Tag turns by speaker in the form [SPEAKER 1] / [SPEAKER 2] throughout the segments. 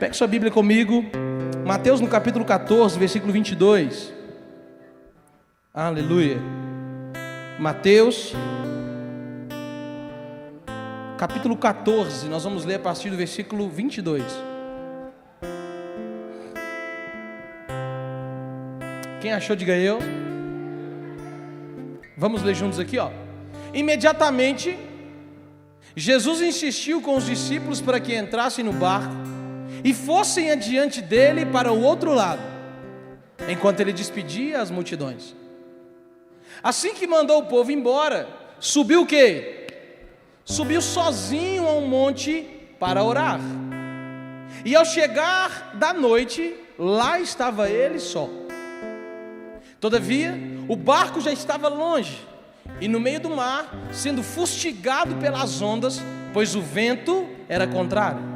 [SPEAKER 1] Pegue sua Bíblia comigo, Mateus no capítulo 14, versículo 22. Aleluia. Mateus, capítulo 14, nós vamos ler a partir do versículo 22. Quem achou, diga eu. Vamos ler juntos aqui, ó. Imediatamente, Jesus insistiu com os discípulos para que entrassem no barco e fossem adiante dele para o outro lado, enquanto ele despedia as multidões. Assim que mandou o povo embora, subiu o quê? Subiu sozinho a um monte para orar. E ao chegar da noite, lá estava ele só. Todavia, o barco já estava longe e no meio do mar, sendo fustigado pelas ondas, pois o vento era contrário.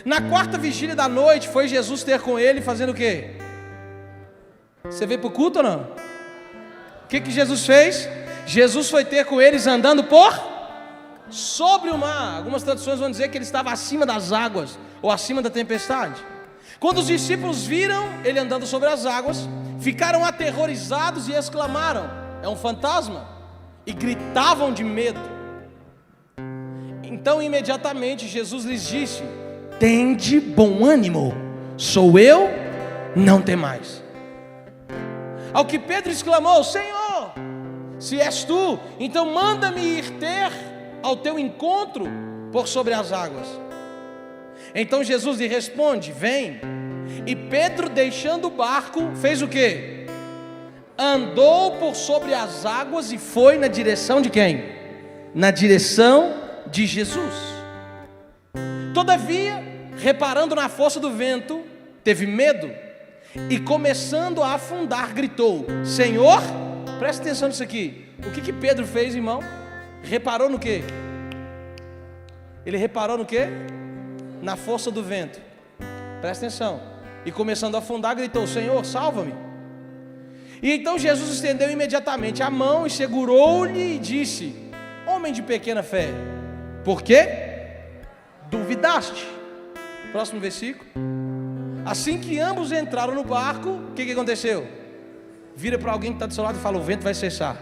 [SPEAKER 1] Na quarta vigília da noite, foi Jesus ter com ele, fazendo o quê? Você veio para o culto ou não? O que Jesus fez? Jesus foi ter com eles andando sobre o mar. Algumas traduções vão dizer que ele estava acima das águas, ou acima da tempestade. Quando os discípulos viram ele andando sobre as águas, ficaram aterrorizados e exclamaram: é um fantasma! E gritavam de medo. Então imediatamente Jesus lhes disse: tende bom ânimo, sou eu, não temais. Ao que Pedro exclamou: Senhor, se és tu, então manda-me ir ter ao teu encontro por sobre as águas. Então Jesus lhe responde: vem. E Pedro, deixando o barco, fez o quê? Andou por sobre as águas e foi na direção de quem? Na direção de Jesus. Todavia, reparando na força do vento, teve medo e, começando a afundar, gritou: Senhor, presta atenção nisso aqui. O que Pedro fez, irmão? Reparou no quê? Ele reparou no quê? Na força do vento. Presta atenção. E começando a afundar, gritou: Senhor, salva-me. E então Jesus estendeu imediatamente a mão e segurou-lhe e disse: homem de pequena fé, por quê duvidaste? Próximo versículo. Assim que ambos entraram no barco, o que aconteceu? Vira para alguém que está do seu lado e fala: o vento vai cessar.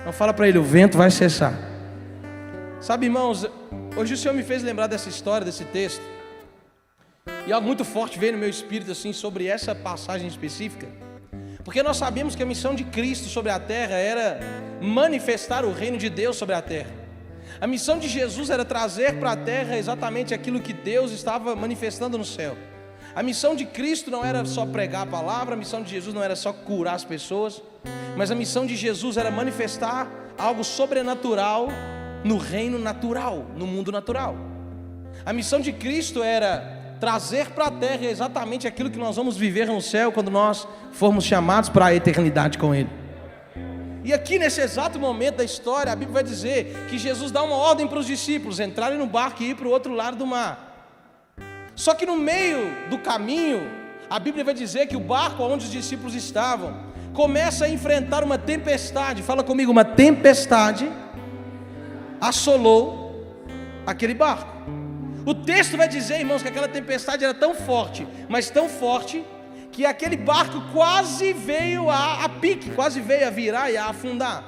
[SPEAKER 1] Não, fala para ele: o vento vai cessar. Sabe, irmãos, hoje o Senhor me fez lembrar dessa história, desse texto, e algo muito forte veio no meu espírito assim sobre essa passagem específica, porque nós sabemos que a missão de Cristo sobre a terra era manifestar o reino de Deus sobre a terra. A missão de Jesus era trazer para a terra exatamente aquilo que Deus estava manifestando no céu. A missão de Cristo não era só pregar a palavra, a missão de Jesus não era só curar as pessoas, mas a missão de Jesus era manifestar algo sobrenatural no reino natural, no mundo natural. A missão de Cristo era trazer para a terra exatamente aquilo que nós vamos viver no céu quando nós formos chamados para a eternidade com Ele. E aqui nesse exato momento da história, a Bíblia vai dizer que Jesus dá uma ordem para os discípulos entrarem no barco e ir para o outro lado do mar. Só que no meio do caminho, a Bíblia vai dizer que o barco onde os discípulos estavam começa a enfrentar uma tempestade. Fala comigo: uma tempestade assolou aquele barco. O texto vai dizer, irmãos, que aquela tempestade era tão forte, mas tão forte, que aquele barco quase veio a pique, quase veio a virar e a afundar.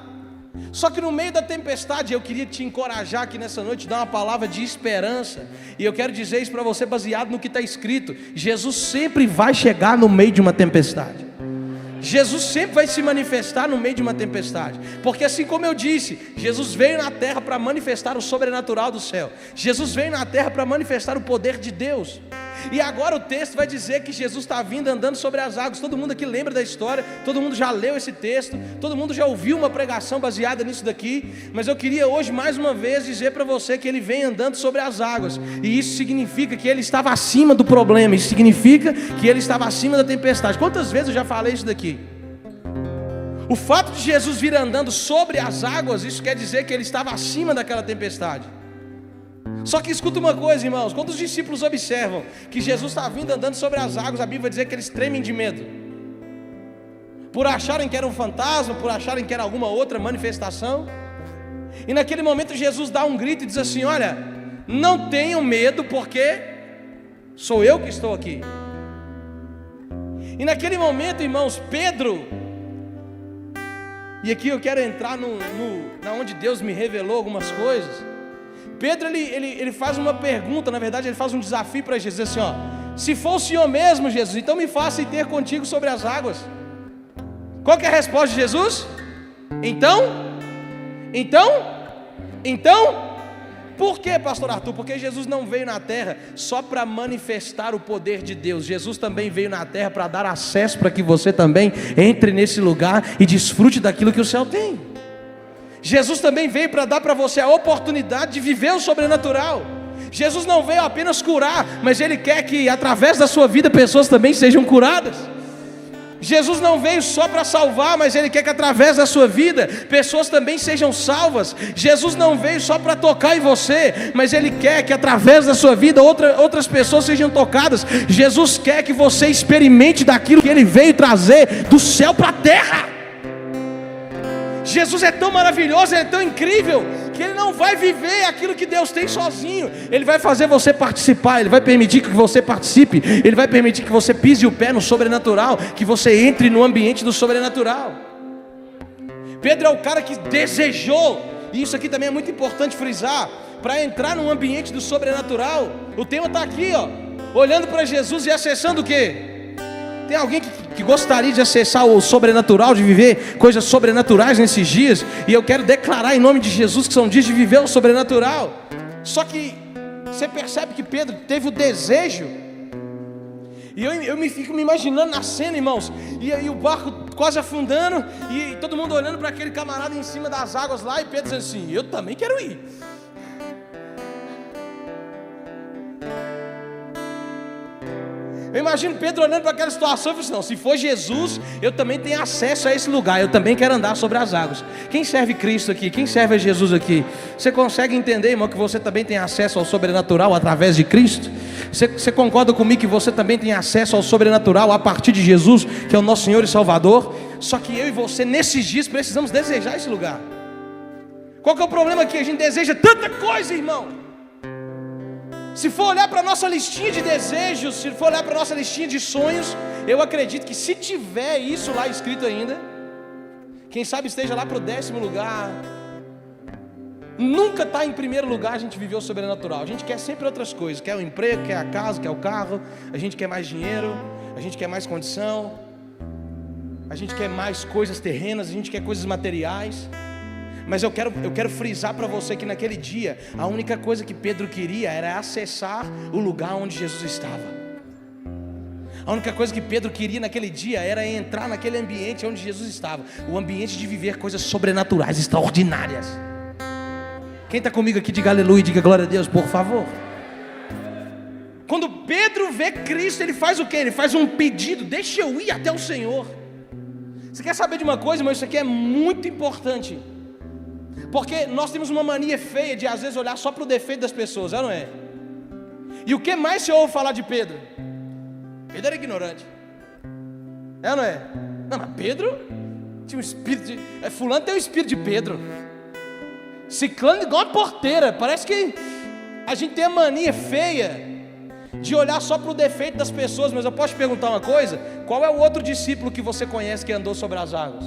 [SPEAKER 1] Só que no meio da tempestade, eu queria te encorajar aqui nessa noite, dar uma palavra de esperança, e eu quero dizer isso para você baseado no que está escrito: Jesus sempre vai chegar no meio de uma tempestade. Jesus sempre vai se manifestar no meio de uma tempestade, porque assim como eu disse, Jesus veio na terra para manifestar o sobrenatural do céu. Jesus veio na terra para manifestar o poder de Deus. E agora o texto vai dizer que Jesus está vindo andando sobre as águas. Todo mundo aqui lembra da história, todo mundo já leu esse texto, todo mundo já ouviu uma pregação baseada nisso daqui. Mas eu queria hoje mais uma vez dizer para você que ele vem andando sobre as águas, e isso significa que ele estava acima do problema, isso significa que ele estava acima da tempestade. Quantas vezes eu já falei isso daqui? O fato de Jesus vir andando sobre as águas, isso quer dizer que ele estava acima daquela tempestade. Só que escuta uma coisa, irmãos, quando os discípulos observam que Jesus está vindo andando sobre as águas, a Bíblia vai dizer que eles tremem de medo, por acharem que era um fantasma, por acharem que era alguma outra manifestação. E naquele momento Jesus dá um grito e diz assim: olha, não tenham medo, porque Sou eu que estou aqui. E naquele momento, irmãos, Pedro, e aqui eu quero entrar na onde Deus me revelou algumas coisas. Pedro, ele faz uma pergunta, na verdade ele faz um desafio para Jesus, assim, ó: se for o Senhor mesmo, Jesus, então me faça ir ter contigo sobre as águas. Qual que é a resposta de Jesus? Então, por que, pastor Arthur? Porque Jesus não veio na terra só para manifestar o poder de Deus. Jesus também veio na terra para dar acesso para que você também entre nesse lugar e desfrute daquilo que o céu tem. Jesus também veio para dar para você a oportunidade de viver o sobrenatural. Jesus não veio apenas curar, mas Ele quer que através da sua vida pessoas também sejam curadas. Jesus não veio só para salvar, mas Ele quer que através da sua vida pessoas também sejam salvas. Jesus não veio só para tocar em você, mas Ele quer que através da sua vida outras pessoas sejam tocadas. Jesus quer que você experimente daquilo que Ele veio trazer do céu para a terra. Jesus é tão maravilhoso, Ele é tão incrível, que Ele não vai viver aquilo que Deus tem sozinho. Ele vai fazer você participar, Ele vai permitir que você participe, Ele vai permitir que você pise o pé no sobrenatural, que você entre no ambiente do sobrenatural. Pedro é o cara que desejou, e isso aqui também é muito importante frisar, para entrar no ambiente do sobrenatural. O tema está aqui, ó, olhando para Jesus e acessando o quê? Tem alguém que gostaria de acessar o sobrenatural, de viver coisas sobrenaturais nesses dias? E eu quero declarar em nome de Jesus que são dias de viver o sobrenatural. Só que você percebe que Pedro teve o desejo, e eu fico me imaginando na cena, irmãos, e aí o barco quase afundando, e todo mundo olhando para aquele camarada em cima das águas lá, e Pedro dizendo assim: eu também quero ir. Eu imagino Pedro olhando para aquela situação e falando assim: não, se for Jesus, eu também tenho acesso a esse lugar, eu também quero andar sobre as águas. Quem serve Cristo aqui? Quem serve a Jesus aqui? Você consegue entender, irmão, que você também tem acesso ao sobrenatural através de Cristo? Você concorda comigo que você também tem acesso ao sobrenatural a partir de Jesus, que é o nosso Senhor e Salvador? Só que eu e você, nesses dias, precisamos desejar esse lugar. Qual que é o problema aqui? A gente deseja tanta coisa, irmão. Se for olhar para a nossa listinha de desejos, se for olhar para a nossa listinha de sonhos, eu acredito que se tiver isso lá escrito ainda, quem sabe esteja lá para o 10º lugar. Nunca está em primeiro lugar a gente viver o sobrenatural. A gente quer sempre outras coisas, quer o emprego, quer a casa, quer o carro, a gente quer mais dinheiro, a gente quer mais condição, a gente quer mais coisas terrenas, a gente quer coisas materiais. Mas eu quero frisar para você que naquele dia a única coisa que Pedro queria era acessar o lugar onde Jesus estava. A única coisa que Pedro queria naquele dia era entrar naquele ambiente onde Jesus estava, o ambiente de viver coisas sobrenaturais, extraordinárias. Quem está comigo aqui, diga aleluia, diga glória a Deus, por favor. Quando Pedro vê Cristo, ele faz o quê? Ele faz um pedido: deixa eu ir até o Senhor. Você quer saber de uma coisa, irmão? Isso aqui é muito importante. Porque nós temos uma mania feia de às vezes olhar só para o defeito das pessoas, não é? E o que mais você ouve falar de Pedro? Pedro era ignorante. É ou não é? Não, mas Pedro tinha um espírito de... fulano tem um espírito de Pedro. Ciclano igual uma porteira. Parece que a gente tem a mania feia de olhar só para o defeito das pessoas. Mas eu posso te perguntar uma coisa? Qual é o outro discípulo que você conhece que andou sobre as águas?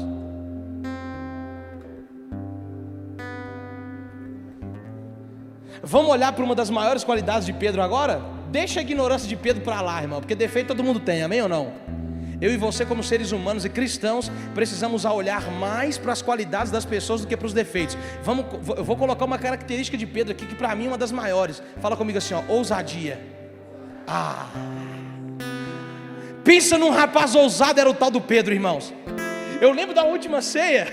[SPEAKER 1] Vamos olhar para uma das maiores qualidades de Pedro agora? Deixa a ignorância de Pedro para lá, irmão, porque defeito todo mundo tem, amém ou não? Eu e você, como seres humanos e cristãos, precisamos olhar mais para as qualidades das pessoas do que para os defeitos. Eu vou colocar uma característica de Pedro aqui, que para mim é uma das maiores. Fala comigo assim, ó: ousadia. Pensa num rapaz ousado, era o tal do Pedro, irmãos. Eu lembro da última ceia.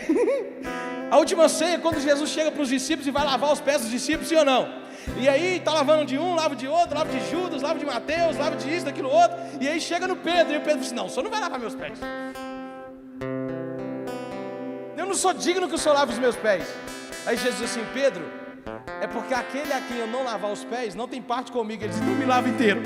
[SPEAKER 1] A última ceia, quando Jesus chega para os discípulos e vai lavar os pés dos discípulos, sim ou não? E aí está lavando de um, lava de outro, lava de Judas, lava de Mateus, lava de isso, daquilo outro. E aí chega no Pedro, e o Pedro diz: não, o senhor não vai lavar meus pés. Eu não sou digno que o senhor lave os meus pés. Aí Jesus diz assim: Pedro, é porque aquele a quem eu não lavar os pés não tem parte comigo. Ele diz: não me lava inteiro.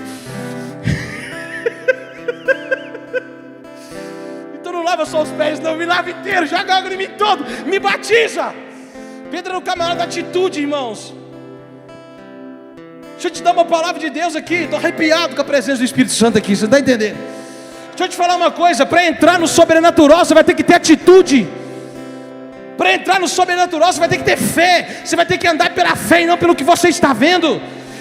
[SPEAKER 1] Então não lava só os pés, não, me lava inteiro, joga água em mim todo, me batiza. Pedro era o camarada da atitude, irmãos. Deixa eu te dar uma palavra de Deus aqui. Estou arrepiado com a presença do Espírito Santo aqui. Você está entendendo? Deixa eu te falar uma coisa. Para entrar no sobrenatural, você vai ter que ter atitude. Para entrar no sobrenatural, você vai ter que ter fé. Você vai ter que andar pela fé e não pelo que você está vendo.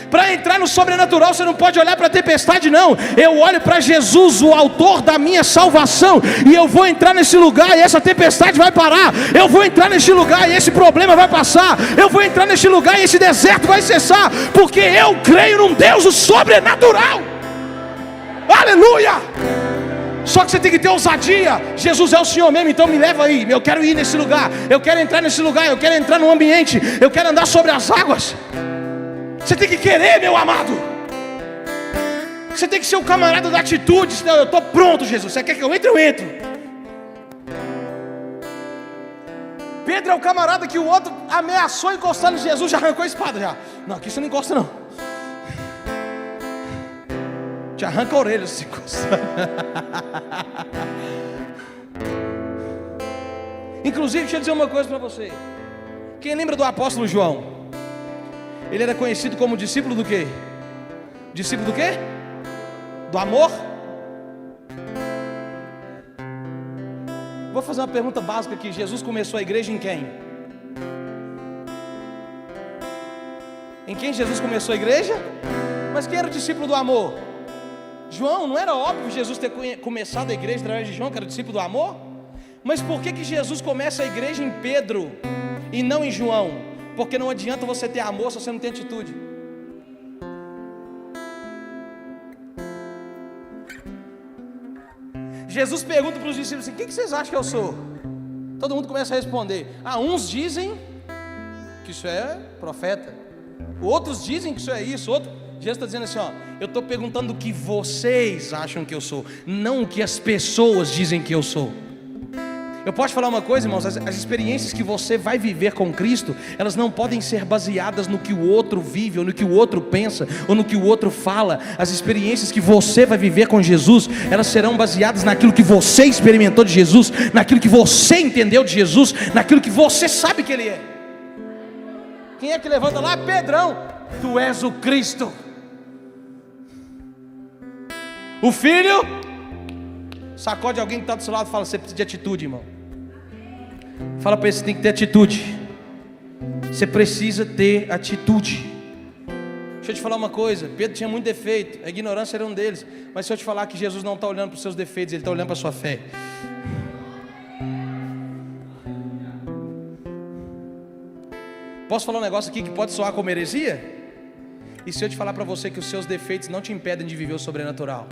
[SPEAKER 1] Para entrar no sobrenatural, você não pode olhar para a tempestade, não. Eu olho para Jesus, o autor da minha salvação, e eu vou entrar nesse lugar e essa tempestade vai parar. Eu vou entrar nesse lugar e esse problema vai passar. Eu vou entrar nesse lugar e esse deserto vai cessar, porque eu creio num Deus do sobrenatural. Aleluia! Só que você tem que ter ousadia. Jesus é o Senhor mesmo, então me leva aí. Eu quero ir nesse lugar, eu quero entrar nesse lugar, eu quero entrar no ambiente, eu quero andar sobre as águas. Você tem que querer, meu amado. Você tem que ser o camarada da atitude. Senão, eu estou pronto, Jesus. Você quer que eu entre? Eu entro. Pedro é o camarada que o outro ameaçou encostar em Jesus, já arrancou a espada já. Não, aqui você não encosta não. Te arranca a orelha se encostar. Inclusive, deixa eu dizer uma coisa para você. Quem lembra do apóstolo João? Ele era conhecido como discípulo do quê? Discípulo do quê? Do amor? Vou fazer uma pergunta básica aqui. Jesus começou a igreja em quem? Em quem Jesus começou a igreja? Mas quem era o discípulo do amor? João. Não era óbvio Jesus ter começado a igreja através de João, que era o discípulo do amor? Mas por que Jesus começa a igreja em Pedro e não em João? Porque não adianta você ter amor se você não tem atitude. Jesus pergunta para os discípulos assim: quem que vocês acham que eu sou? Todo mundo começa a responder. Uns dizem que isso é profeta, outros dizem que isso é isso, Jesus está dizendo assim, eu estou perguntando o que vocês acham que eu sou, não o que as pessoas dizem que eu sou. Eu posso falar uma coisa, irmãos, as experiências que você vai viver com Cristo, elas não podem ser baseadas no que o outro vive, ou no que o outro pensa, ou no que o outro fala. As experiências que você vai viver com Jesus, elas serão baseadas naquilo que você experimentou de Jesus, naquilo que você entendeu de Jesus, naquilo que você sabe que Ele é. Quem é que levanta lá? Pedrão, tu és o Cristo, o Filho. Sacode alguém que está do seu lado e fala: você precisa de atitude, irmão. Fala para ele: você tem que ter atitude. Você precisa ter atitude. Deixa eu te falar uma coisa. Pedro tinha muito defeito, a ignorância era um deles. Mas se eu te falar que Jesus não está olhando para os seus defeitos, Ele está olhando para a sua fé. Posso falar um negócio aqui que pode soar como heresia? E se eu te falar para você que os seus defeitos não te impedem de viver o sobrenatural?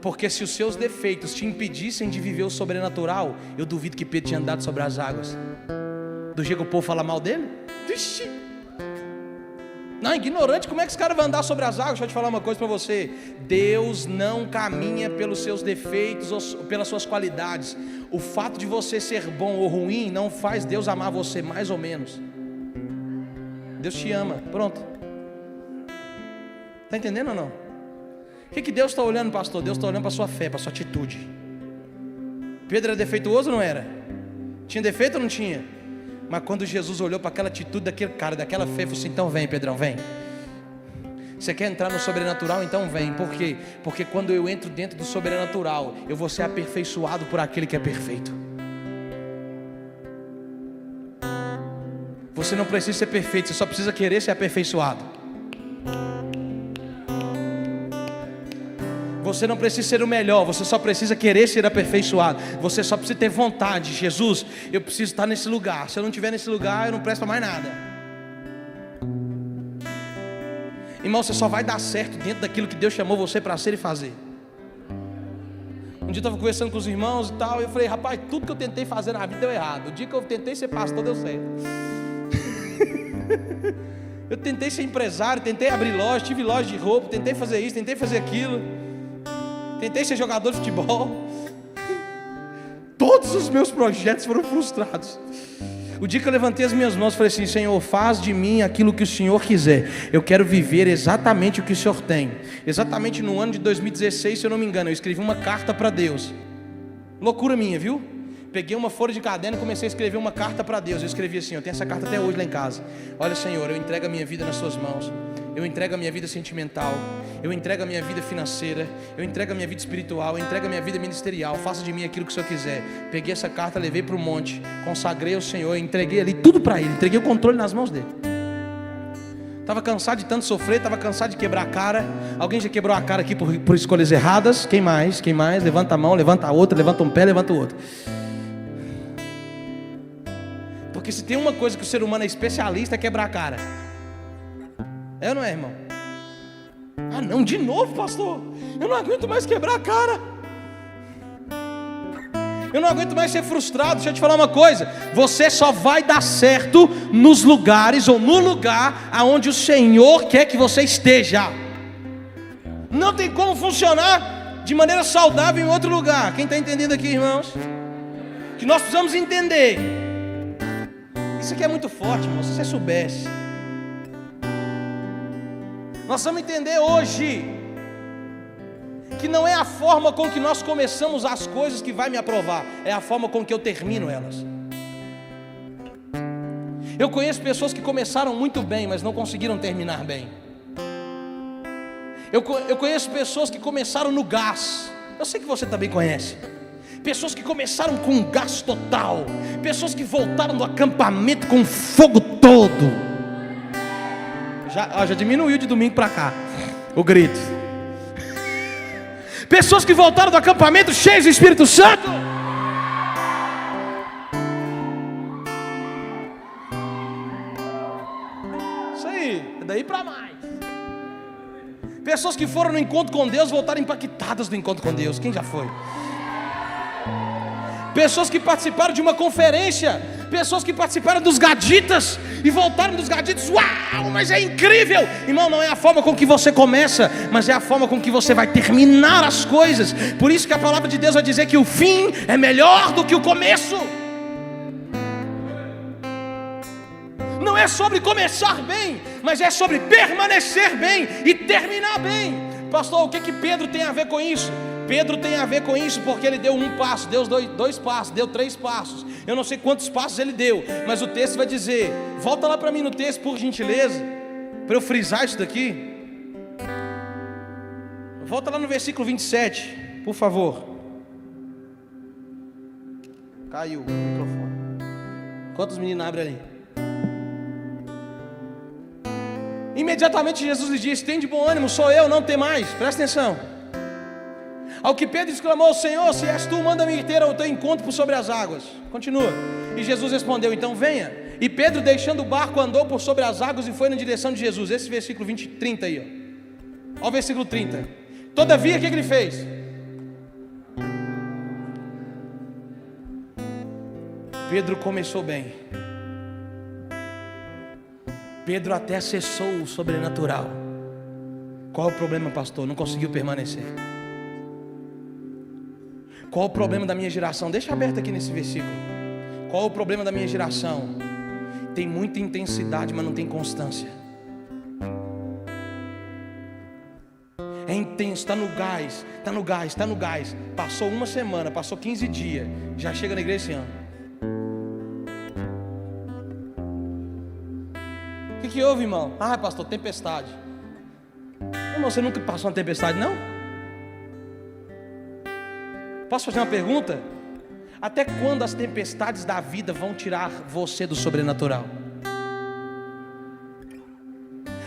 [SPEAKER 1] Porque se os seus defeitos te impedissem de viver o sobrenatural, eu duvido que Pedro tinha andado sobre as águas. Do jeito que o povo fala mal dele? Vixe. Não, ignorante, como é que esse cara vai andar sobre as águas? Deixa eu te falar uma coisa para você. Deus não caminha pelos seus defeitos ou pelas suas qualidades. O fato de você ser bom ou ruim não faz Deus amar você mais ou menos. Deus te ama, pronto. Está entendendo ou não? O que Deus está olhando, pastor? Deus está olhando para a sua fé, para a sua atitude. Pedro era defeituoso ou não era? Tinha defeito ou não tinha? Mas quando Jesus olhou para aquela atitude daquele cara, daquela fé, falou assim: então vem, Pedrão, vem. Você quer entrar no sobrenatural? Então vem. Por quê? Porque quando eu entro dentro do sobrenatural, eu vou ser aperfeiçoado por aquele que é perfeito. Você não precisa ser perfeito, você só precisa querer ser aperfeiçoado. Você não precisa ser o melhor, você só precisa querer ser aperfeiçoado. Você só precisa ter vontade. Jesus, eu preciso estar nesse lugar. Se eu não estiver nesse lugar, eu não presto para mais nada. Irmão, você só vai dar certo dentro daquilo que Deus chamou você para ser e fazer. Um dia eu estava conversando com os irmãos e tal, e eu falei: rapaz, tudo que eu tentei fazer na vida deu errado. O dia que eu tentei ser pastor, deu certo. Eu tentei ser empresário, tentei abrir loja, tive loja de roupa, tentei fazer isso, tentei fazer aquilo, tentei ser jogador de futebol. Todos os meus projetos foram frustrados. O dia que eu levantei as minhas mãos, falei assim: Senhor, faz de mim aquilo que o Senhor quiser. Eu quero viver exatamente o que o Senhor tem. Exatamente no ano de 2016, se eu não me engano, eu escrevi uma carta para Deus. Loucura minha, viu? Peguei uma folha de caderno e comecei a escrever uma carta para Deus. Eu escrevi assim, eu tenho essa carta até hoje lá em casa. Olha, Senhor, eu entrego a minha vida nas suas mãos. Eu entrego a minha vida sentimental, eu entrego a minha vida financeira, eu entrego a minha vida espiritual, eu entrego a minha vida ministerial. Faça de mim aquilo que o Senhor quiser. Peguei essa carta, levei para o monte, consagrei ao Senhor, entreguei ali tudo para Ele, entreguei o controle nas mãos dele. Estava cansado de tanto sofrer, estava cansado de quebrar a cara. Alguém já quebrou a cara aqui por escolhas erradas? Quem mais? Quem mais? Levanta a mão, levanta a outra, levanta um pé, levanta o outro. Porque se tem uma coisa que o ser humano é especialista, é quebrar a cara. É ou não é, irmão? Ah não, de novo, pastor. Eu não aguento mais quebrar a cara. Eu não aguento mais ser frustrado. Deixa eu te falar uma coisa. Você só vai dar certo nos lugares ou no lugar aonde o Senhor quer que você esteja. Não tem como funcionar de maneira saudável em outro lugar. Quem está entendendo aqui, irmãos? Que nós precisamos entender. Isso aqui é muito forte, irmão. Se você soubesse. Nós vamos entender hoje que não é a forma com que nós começamos as coisas que vai me aprovar, é a forma com que eu termino elas. Eu conheço pessoas que começaram muito bem, mas não conseguiram terminar bem. Eu conheço pessoas que começaram no gás. Eu sei que você também conhece. Pessoas que começaram com gás total. Pessoas que voltaram do acampamento com fogo todo. Já diminuiu de domingo para cá o grito. Pessoas que voltaram do acampamento cheios do Espírito Santo. Isso aí, é daí para mais. Pessoas que foram no encontro com Deus voltaram impactadas do encontro com Deus. Quem já foi? Pessoas que participaram de uma conferência, pessoas que participaram dos gaditas e voltaram dos gaditas. Uau, mas é incrível. Irmão, não é a forma com que você começa, mas é a forma com que você vai terminar as coisas. Por isso que a palavra de Deus vai dizer que o fim é melhor do que o começo. Não é sobre começar bem, mas é sobre permanecer bem e terminar bem. Pastor, o que Pedro tem a ver com isso? Pedro tem a ver com isso porque ele deu um passo, deu dois passos, deu 3 passos. Eu não sei quantos passos ele deu, mas o texto vai dizer. Volta lá para mim no texto, por gentileza, para eu frisar isso daqui. Volta lá no versículo 27, por favor. Caiu o microfone. Quantos meninos abrem ali? Imediatamente Jesus lhe disse: tem de bom ânimo, sou eu, não tem mais. Presta atenção. Ao que Pedro exclamou: Senhor, se és tu, manda-me ir ter ao teu encontro por sobre as águas. Continua. E Jesus respondeu: então venha. E Pedro, deixando o barco, andou por sobre as águas e foi na direção de Jesus. Esse versículo 30 aí, ó. Olha o versículo 30. Todavia, o que ele fez? Pedro começou bem. Pedro até acessou o sobrenatural. Qual é o problema, pastor? Não conseguiu permanecer. Qual o problema da minha geração? Deixa aberto aqui nesse versículo. Qual o problema da minha geração? Tem muita intensidade, mas não tem constância. É intenso, está no gás, está no gás, está no gás. Passou uma semana, passou 15 dias, já chega na igreja esse ano. O que houve, irmão? Ah, pastor, tempestade. Irmão, você nunca passou uma tempestade, não? Posso fazer uma pergunta? Até quando as tempestades da vida vão tirar você do sobrenatural?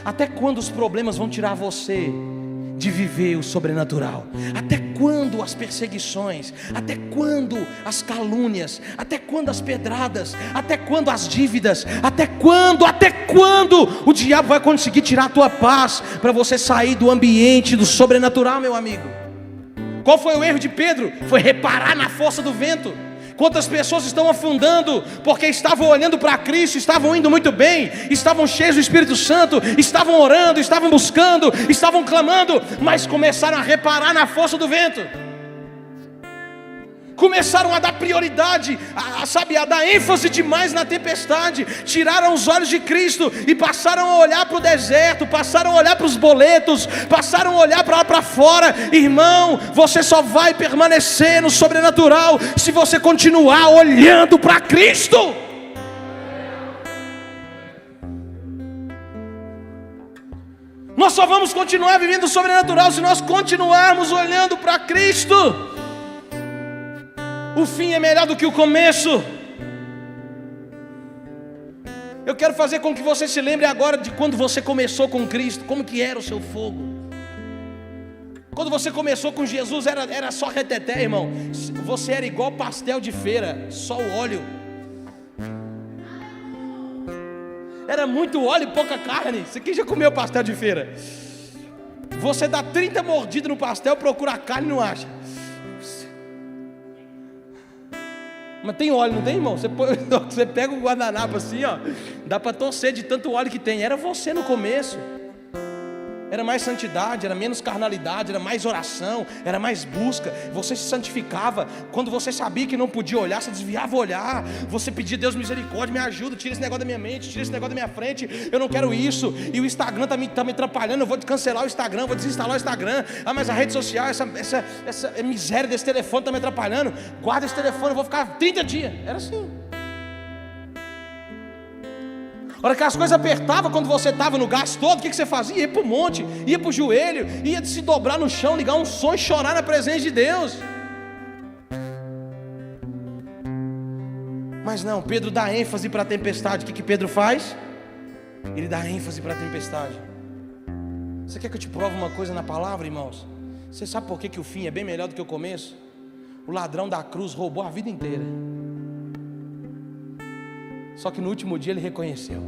[SPEAKER 1] Até quando os problemas vão tirar você de viver o sobrenatural? Até quando as perseguições? Até quando as calúnias? Até quando as pedradas? Até quando as dívidas? Até quando o diabo vai conseguir tirar a tua paz para você sair do ambiente do sobrenatural, meu amigo? Qual foi o erro de Pedro? Foi reparar na força do vento. Quantas pessoas estão afundando porque estavam olhando para Cristo, estavam indo muito bem, estavam cheios do Espírito Santo, estavam orando, estavam buscando, estavam clamando, mas começaram a reparar na força do vento. começaram a dar prioridade, a dar ênfase demais na tempestade, tiraram os olhos de Cristo e passaram a olhar para o deserto, passaram a olhar para os boletos, passaram a olhar para lá para fora. Irmão, você só vai permanecer no sobrenatural se você continuar olhando para Cristo. Nós só vamos continuar vivendo o sobrenatural se nós continuarmos olhando para Cristo. O fim é melhor do que o começo. Eu quero fazer com que você se lembre agora de quando você começou com Cristo, como que era o seu fogo. Quando você começou com Jesus era só reteté, irmão. Você era igual pastel de feira, só o óleo. Era muito óleo e pouca carne. Você quem já comeu pastel de feira? Você dá 30 mordidas no pastel, procura a carne e não acha. Mas tem óleo, não tem, irmão? Você pega o guardanapo assim, ó, dá para torcer de tanto óleo que tem. Era você no começo. Era mais santidade, era menos carnalidade, era mais oração, era mais busca. Você se santificava. Quando você sabia que não podia olhar, você desviava o olhar. Você pedia: Deus, misericórdia, me ajuda, tira esse negócio da minha mente, tira esse negócio da minha frente. Eu não quero isso. E o Instagram tá me atrapalhando. Eu vou cancelar o Instagram, vou desinstalar o Instagram. Ah, mas a rede social, essa miséria desse telefone tá me atrapalhando. Guarda esse telefone, eu vou ficar 30 dias. Era assim. A hora que as coisas apertavam, quando você estava no gás todo, o que você fazia? Ia para o monte, ia para o joelho, ia se dobrar no chão, ligar um som e chorar na presença de Deus. Mas não, Pedro dá ênfase para a tempestade. O que Pedro faz? Ele dá ênfase para a tempestade. Você quer que eu te prove uma coisa na palavra, irmãos? Você sabe por que o fim é bem melhor do que o começo? O ladrão da cruz roubou a vida inteira. Só que no último dia ele reconheceu.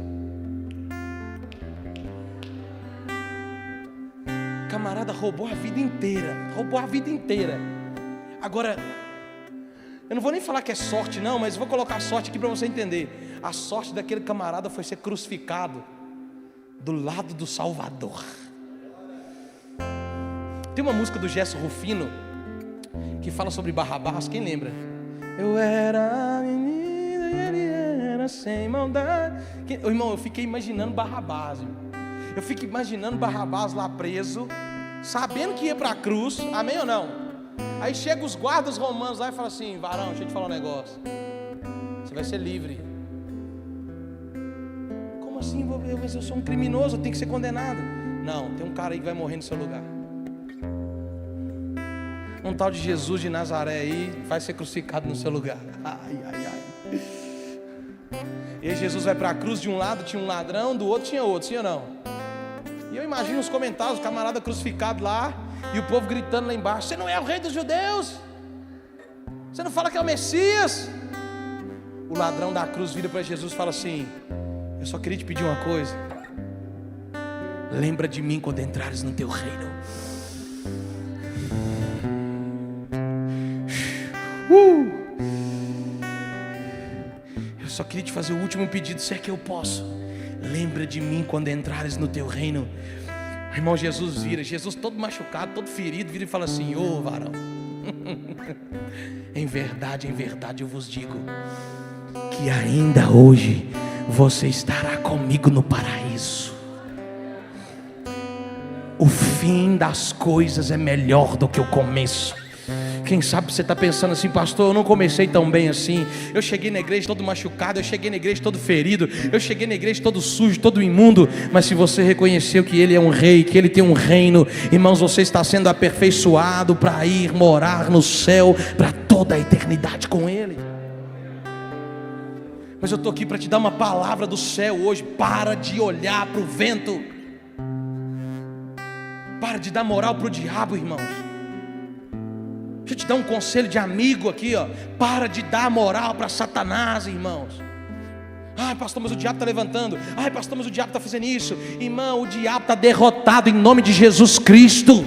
[SPEAKER 1] Camarada roubou a vida inteira. Agora, eu não vou nem falar que é sorte não, mas vou colocar sorte aqui para você entender. A sorte daquele camarada foi ser crucificado do lado do Salvador. Tem uma música do Gerson Rufino que fala sobre Barrabás, quem lembra? Eu era menino e ele era sem maldade. Irmão, eu fiquei imaginando Barrabás, irmão. Eu fico imaginando Barrabás lá preso, sabendo que ia para a cruz, amém ou não? Aí chegam os guardas romanos lá e falam assim: varão, deixa eu te falar um negócio, você vai ser livre. Como assim? Eu sou um criminoso, eu tenho que ser condenado. Não, tem um cara aí que vai morrer no seu lugar. Um tal de Jesus de Nazaré aí vai ser crucificado no seu lugar. Ai, ai, ai. E aí Jesus vai para a cruz, de um lado tinha um ladrão, do outro tinha outro, sim ou não? E eu imagino os comentários, o camarada crucificado lá, e o povo gritando lá embaixo: você não é o rei dos judeus? Você não fala que é o Messias? O ladrão da cruz vira para Jesus e fala assim: eu só queria te pedir uma coisa, lembra de mim quando entrares no teu reino. Eu só queria te fazer o último pedido, se é que eu posso. Lembra de mim quando entrares no teu reino. Irmão, Jesus vira, Jesus todo machucado, todo ferido, vira e fala assim: ô varão, em verdade eu vos digo, que ainda hoje você estará comigo no paraíso. O fim das coisas é melhor do que o começo. Quem sabe você está pensando assim: pastor, eu não comecei tão bem assim. Eu cheguei na igreja todo machucado, eu cheguei na igreja todo ferido, eu cheguei na igreja todo sujo, todo imundo. Mas se você reconheceu que Ele é um rei, que Ele tem um reino, irmãos, você está sendo aperfeiçoado para ir morar no céu para toda a eternidade com Ele. Mas eu estou aqui para te dar uma palavra do céu hoje. Para de olhar para o vento. Para de dar moral para o diabo, irmãos. Deixa eu te dar um conselho de amigo aqui, ó. Para de dar moral para Satanás, irmãos. Ai, pastor, mas o diabo está levantando. Ai, pastor, mas o diabo está fazendo isso. Irmão, o diabo está derrotado em nome de Jesus Cristo.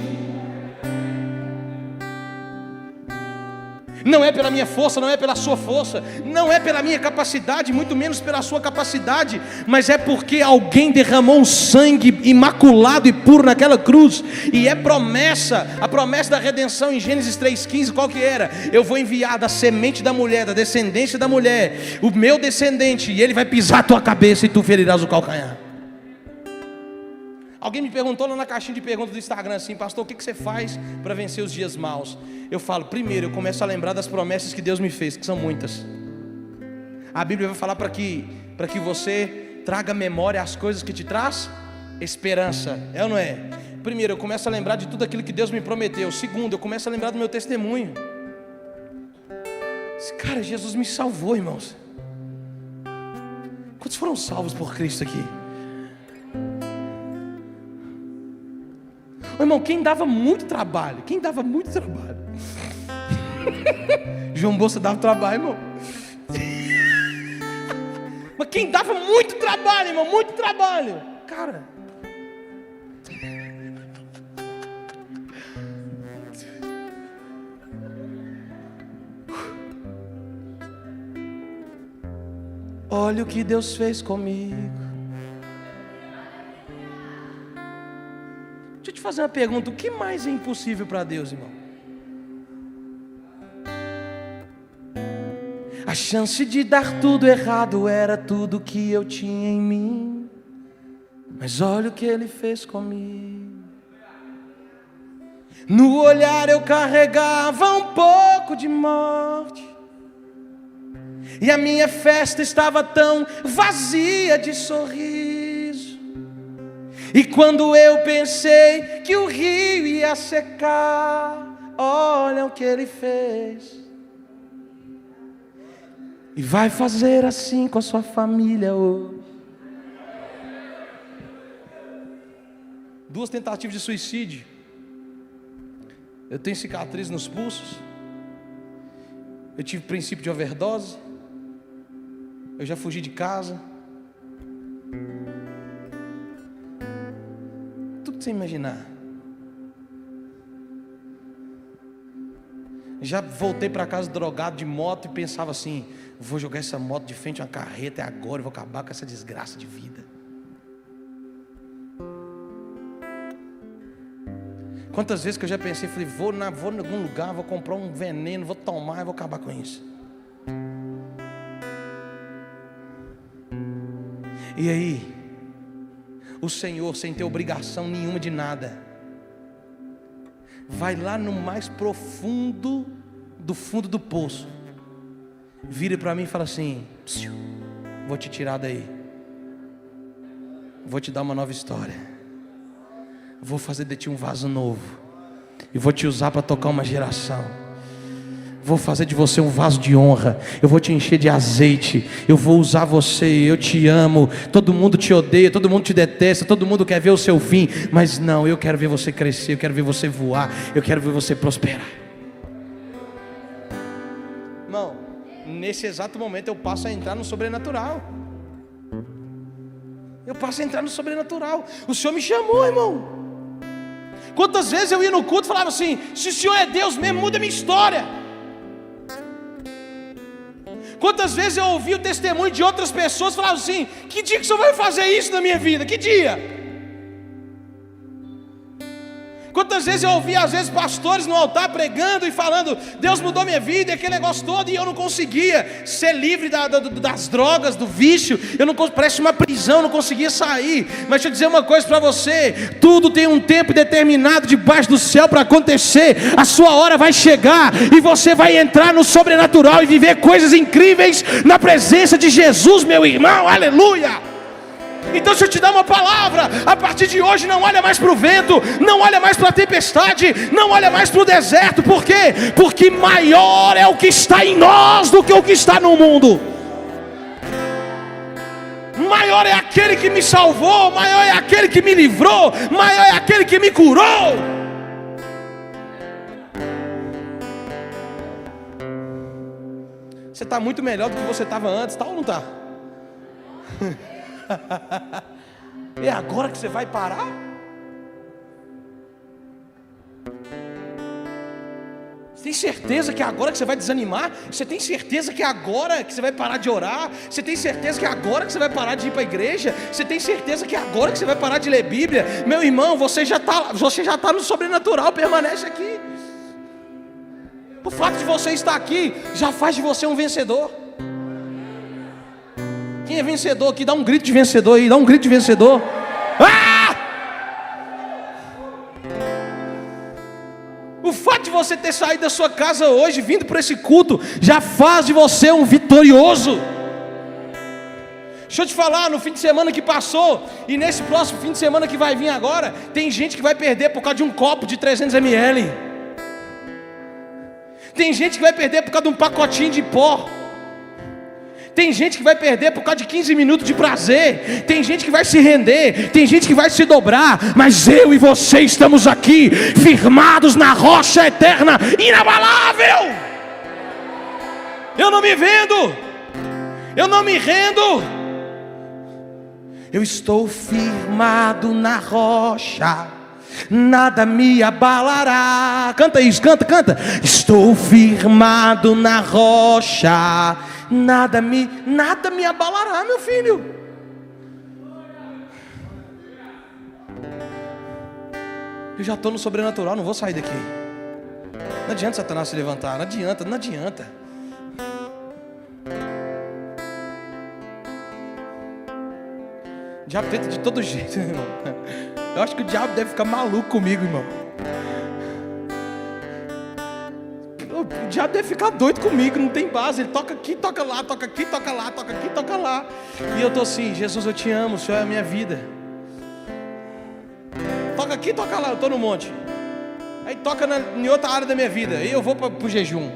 [SPEAKER 1] Não é pela minha força, não é pela sua força, não é pela minha capacidade, muito menos pela sua capacidade, mas é porque alguém derramou um sangue imaculado e puro naquela cruz. E é promessa, a promessa da redenção em Gênesis 3,15, qual que era? Eu vou enviar da semente da mulher, da descendência da mulher, o meu descendente, e ele vai pisar a tua cabeça e tu ferirás o calcanhar. Alguém me perguntou lá na caixinha de perguntas do Instagram assim: pastor, o que você faz para vencer os dias maus? Eu falo, primeiro eu começo a lembrar das promessas que Deus me fez, que são muitas. A Bíblia vai falar para que você traga memória às coisas que te traz esperança, é ou não é? Primeiro eu começo a lembrar de tudo aquilo que Deus me prometeu. Segundo, eu começo a lembrar do meu testemunho. Cara, Jesus me salvou, irmãos. Quantos foram salvos por Cristo aqui? Irmão, quem dava muito trabalho? João Bolsa dava trabalho, irmão. Mas quem dava muito trabalho, irmão, muito trabalho, cara. Olha o que Deus fez comigo. Deixa eu te fazer uma pergunta: o que mais é impossível para Deus, irmão? A chance de dar tudo errado era tudo que eu tinha em mim, mas olha o que Ele fez comigo. No olhar eu carregava um pouco de morte, e a minha festa estava tão vazia de sorriso. E quando eu pensei que o rio ia secar, olha o que Ele fez. E vai fazer assim com a sua família hoje. 2 tentativas de suicídio. Eu tenho cicatriz nos pulsos. Eu tive princípio de overdose. Eu já fugi de casa. Tudo que você imaginar. Já voltei para casa drogado de moto e pensava assim: vou jogar essa moto de frente a uma carreta, é agora, eu vou acabar com essa desgraça de vida. Quantas vezes que eu já pensei, falei, vou em algum lugar, vou comprar um veneno, vou tomar e vou acabar com isso. E aí, o Senhor, sem ter obrigação nenhuma de nada, vai lá no mais profundo do fundo do poço, vira para mim e fala assim: vou te tirar daí, vou te dar uma nova história, vou fazer de ti um vaso novo, e vou te usar para tocar uma geração. Vou fazer de você um vaso de honra. Eu vou te encher de azeite. Eu vou usar você. Eu te amo. Todo mundo te odeia, todo mundo te detesta, todo mundo quer ver o seu fim. Mas não, eu quero ver você crescer. Eu quero ver você voar. Eu quero ver você prosperar. Irmão, nesse exato momento eu passo a entrar no sobrenatural. Eu passo a entrar no sobrenatural. O Senhor me chamou, irmão. Quantas vezes eu ia no culto e falava assim: se o Senhor é Deus mesmo, muda a minha história. Quantas vezes eu ouvi o testemunho de outras pessoas falando assim: que dia que o Senhor vai fazer isso na minha vida? Que dia? Quantas vezes eu ouvi, às vezes, pastores no altar pregando e falando: Deus mudou minha vida, e aquele negócio todo, e eu não conseguia ser livre das drogas, do vício. Eu não parece uma prisão, não conseguia sair. Mas deixa eu dizer uma coisa para você: tudo tem um tempo determinado debaixo do céu para acontecer. A sua hora vai chegar e você vai entrar no sobrenatural e viver coisas incríveis na presença de Jesus, meu irmão. Aleluia! Então deixa eu te dar uma palavra: a partir de hoje não olha mais para o vento, não olha mais para a tempestade, não olha mais para o deserto. Por quê? Porque maior é o que está em nós do que o que está no mundo. Maior é aquele que me salvou, maior é aquele que me livrou, maior é aquele que me curou. Você está muito melhor do que você estava antes, tá ou não está? É agora que você vai parar? Você tem certeza que é agora que você vai desanimar? Você tem certeza que é agora que você vai parar de orar? Você tem certeza que é agora que você vai parar de ir para a igreja? Você tem certeza que é agora que você vai parar de ler Bíblia? Meu irmão, você já está no sobrenatural, permanece aqui. O fato de você estar aqui já faz de você um vencedor. Quem é vencedor aqui? Dá um grito de vencedor aí, dá um grito de vencedor. Ah! O fato de você ter saído da sua casa hoje, vindo para esse culto, já faz de você um vitorioso. Deixa eu te falar, no fim de semana que passou, e nesse próximo fim de semana que vai vir agora, tem gente que vai perder por causa de um copo de 300 ml. Tem gente que vai perder por causa de um pacotinho de pó. Tem gente que vai perder por causa de 15 minutos de prazer. Tem gente que vai se render. Tem gente que vai se dobrar. Mas eu e você estamos aqui, firmados na rocha eterna, inabalável. Eu não me vendo. Eu não me rendo. Eu estou firmado na rocha, nada me abalará. Canta isso, canta. Estou firmado na rocha, nada me abalará, meu filho. Eu já estou no sobrenatural, não vou sair daqui. Não adianta Satanás se levantar, não adianta. O diabo tenta de todo jeito, irmão. Eu acho que o diabo deve ficar maluco comigo, irmão. O diabo deve ficar doido comigo, não tem base. Ele toca aqui, toca lá, toca aqui, toca lá, toca aqui, toca lá. E eu estou assim: Jesus, eu te amo, o Senhor é a minha vida. Toca aqui, toca lá, eu estou no monte. Aí toca em outra área da minha vida. Aí eu vou para o jejum.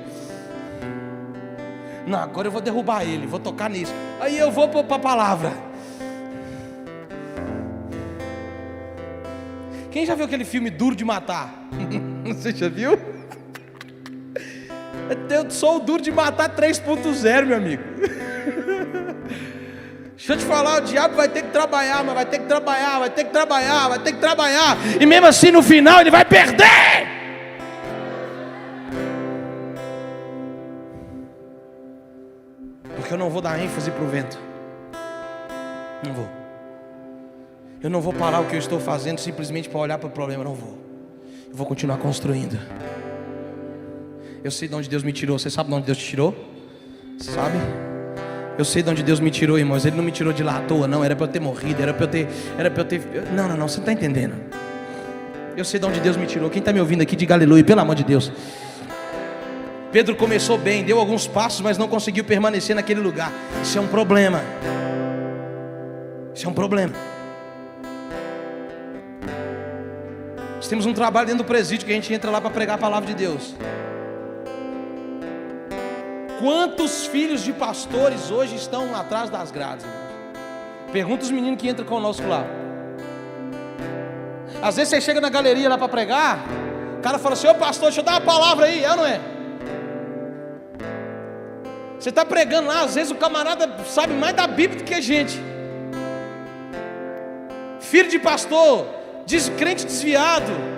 [SPEAKER 1] Não, agora eu vou derrubar ele, vou tocar nisso. Aí eu vou para a palavra. Quem já viu aquele filme Duro de Matar? Você já viu? Eu sou o Duro de Matar 3.0, meu amigo. Deixa eu te falar, o diabo vai ter que trabalhar, mas vai ter que trabalhar. E mesmo assim no final ele vai perder. Porque eu não vou dar ênfase para o vento. Não vou. Eu não vou parar o que eu estou fazendo simplesmente para olhar para o problema, não vou. Eu vou continuar construindo. Eu sei de onde Deus me tirou. Você sabe de onde Deus te tirou? Sabe? Eu sei de onde Deus me tirou, irmãos. Ele não me tirou de lá à toa, não. Era para eu ter morrido, era para eu ter... Não, você não está entendendo. Eu sei de onde Deus me tirou. Quem está me ouvindo aqui, diga aleluia, pelo amor de Deus. Pedro começou bem, deu alguns passos, mas não conseguiu permanecer naquele lugar. Isso é um problema. Isso é um problema. Nós temos um trabalho dentro do presídio que a gente entra lá para pregar a palavra de Deus. Quantos filhos de pastores hoje estão atrás das grades? Pergunta os meninos que entram conosco lá. Às vezes você chega na galeria lá para pregar, o cara fala assim: ô pastor, deixa eu dar uma palavra aí, é ou não é? Você está pregando lá, às vezes o camarada sabe mais da Bíblia do que a gente. Filho de pastor, descrente desviado.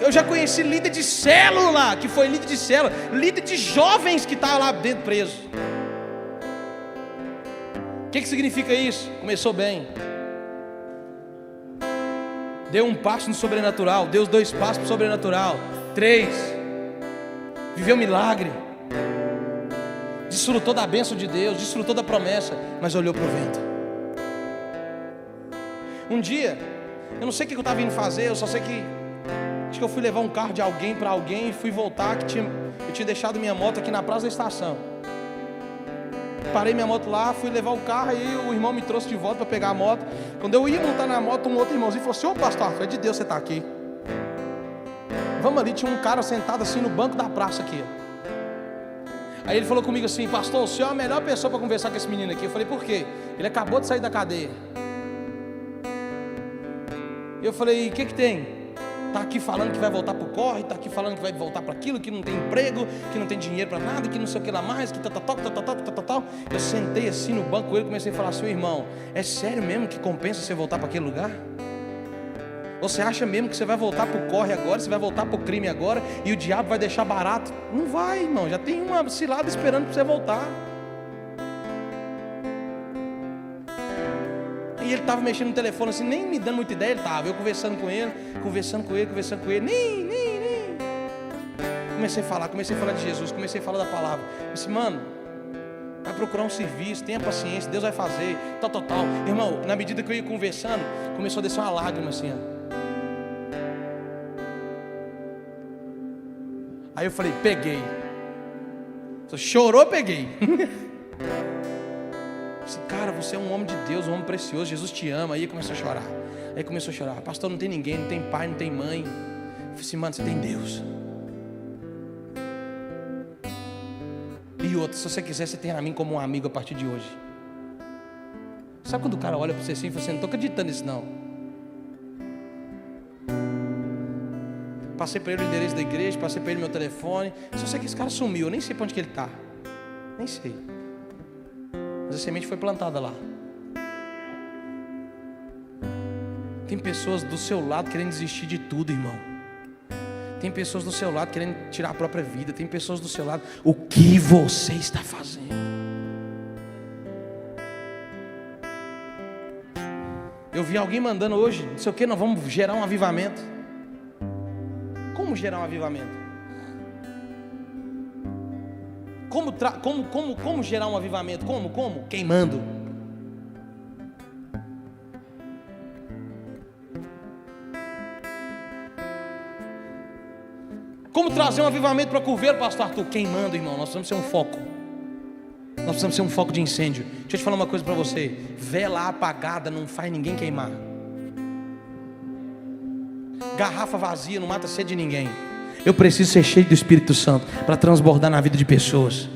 [SPEAKER 1] Eu já conheci líder de célula, que foi líder de célula, líder de jovens que está lá dentro preso. O que significa isso? Começou bem, deu um passo no sobrenatural, deu os 2 passos para o sobrenatural, 3, viveu milagre, desfrutou da bênção de Deus, desfrutou da promessa, mas olhou para o vento. Um dia, eu não sei o que eu estava indo fazer, eu só sei que acho que eu fui levar um carro de alguém para alguém e fui voltar, eu tinha deixado minha moto aqui na praça da estação. Parei minha moto lá, fui levar o carro, aí o irmão me trouxe de volta para pegar a moto. Quando eu ia montar na moto, um outro irmãozinho falou assim: ô pastor, é de Deus você está aqui. Vamos ali, tinha um cara sentado assim no banco da praça aqui. Aí ele falou comigo assim: pastor, o senhor é a melhor pessoa para conversar com esse menino aqui. Eu falei: por quê? Ele acabou de sair da cadeia. Eu falei: o que tem? Está aqui falando que vai voltar para o corre, está aqui falando que vai voltar para aquilo, que não tem emprego, que não tem dinheiro para nada, que não sei o que lá mais, que tal. Eu sentei assim no banco com ele e comecei a falar assim: irmão, é sério mesmo que compensa você voltar para aquele lugar? Você acha mesmo que você vai voltar para o corre agora, você vai voltar para o crime agora, e o diabo vai deixar barato? Não vai, irmão, já tem uma cilada esperando para você voltar. E ele estava mexendo no telefone assim, nem me dando muita ideia, ele estava, eu conversando com ele, nem. Comecei a falar de Jesus, comecei a falar da palavra. Eu disse, mano, vai procurar um serviço, tenha paciência, Deus vai fazer, tal. Irmão, na medida que eu ia conversando, começou a descer uma lágrima assim, ó. Aí eu falei, peguei. Chorou, peguei. Disse, cara, você é um homem de Deus, um homem precioso, Jesus te ama. Aí começou a chorar. Pastor, não tem ninguém, não tem pai, não tem mãe. Eu falei assim, mano, você tem Deus. E outro, se você quiser, você tem a mim como um amigo a partir de hoje. Sabe quando o cara olha para você assim e fala assim, não estou acreditando nisso não. Passei para ele o endereço da igreja, passei para ele meu telefone. Só sei que esse cara sumiu, eu nem sei para onde que ele está. Nem sei. Mas a semente foi plantada lá. Tem pessoas do seu lado querendo desistir de tudo, irmão. Tem pessoas do seu lado querendo tirar a própria vida. Tem pessoas do seu lado. O que você está fazendo? Eu vi alguém mandando hoje, não sei o que, nós vamos gerar um avivamento. Como gerar um avivamento? Como gerar um avivamento? Como? Queimando. Como trazer um avivamento para Curveiro, pastor Arthur? Queimando, irmão. Nós precisamos ser um foco. Nós precisamos ser um foco de incêndio. Deixa eu te falar uma coisa para você. Vela apagada não faz ninguém queimar. Garrafa vazia não mata a sede de ninguém. Eu preciso ser cheio do Espírito Santo para transbordar na vida de pessoas.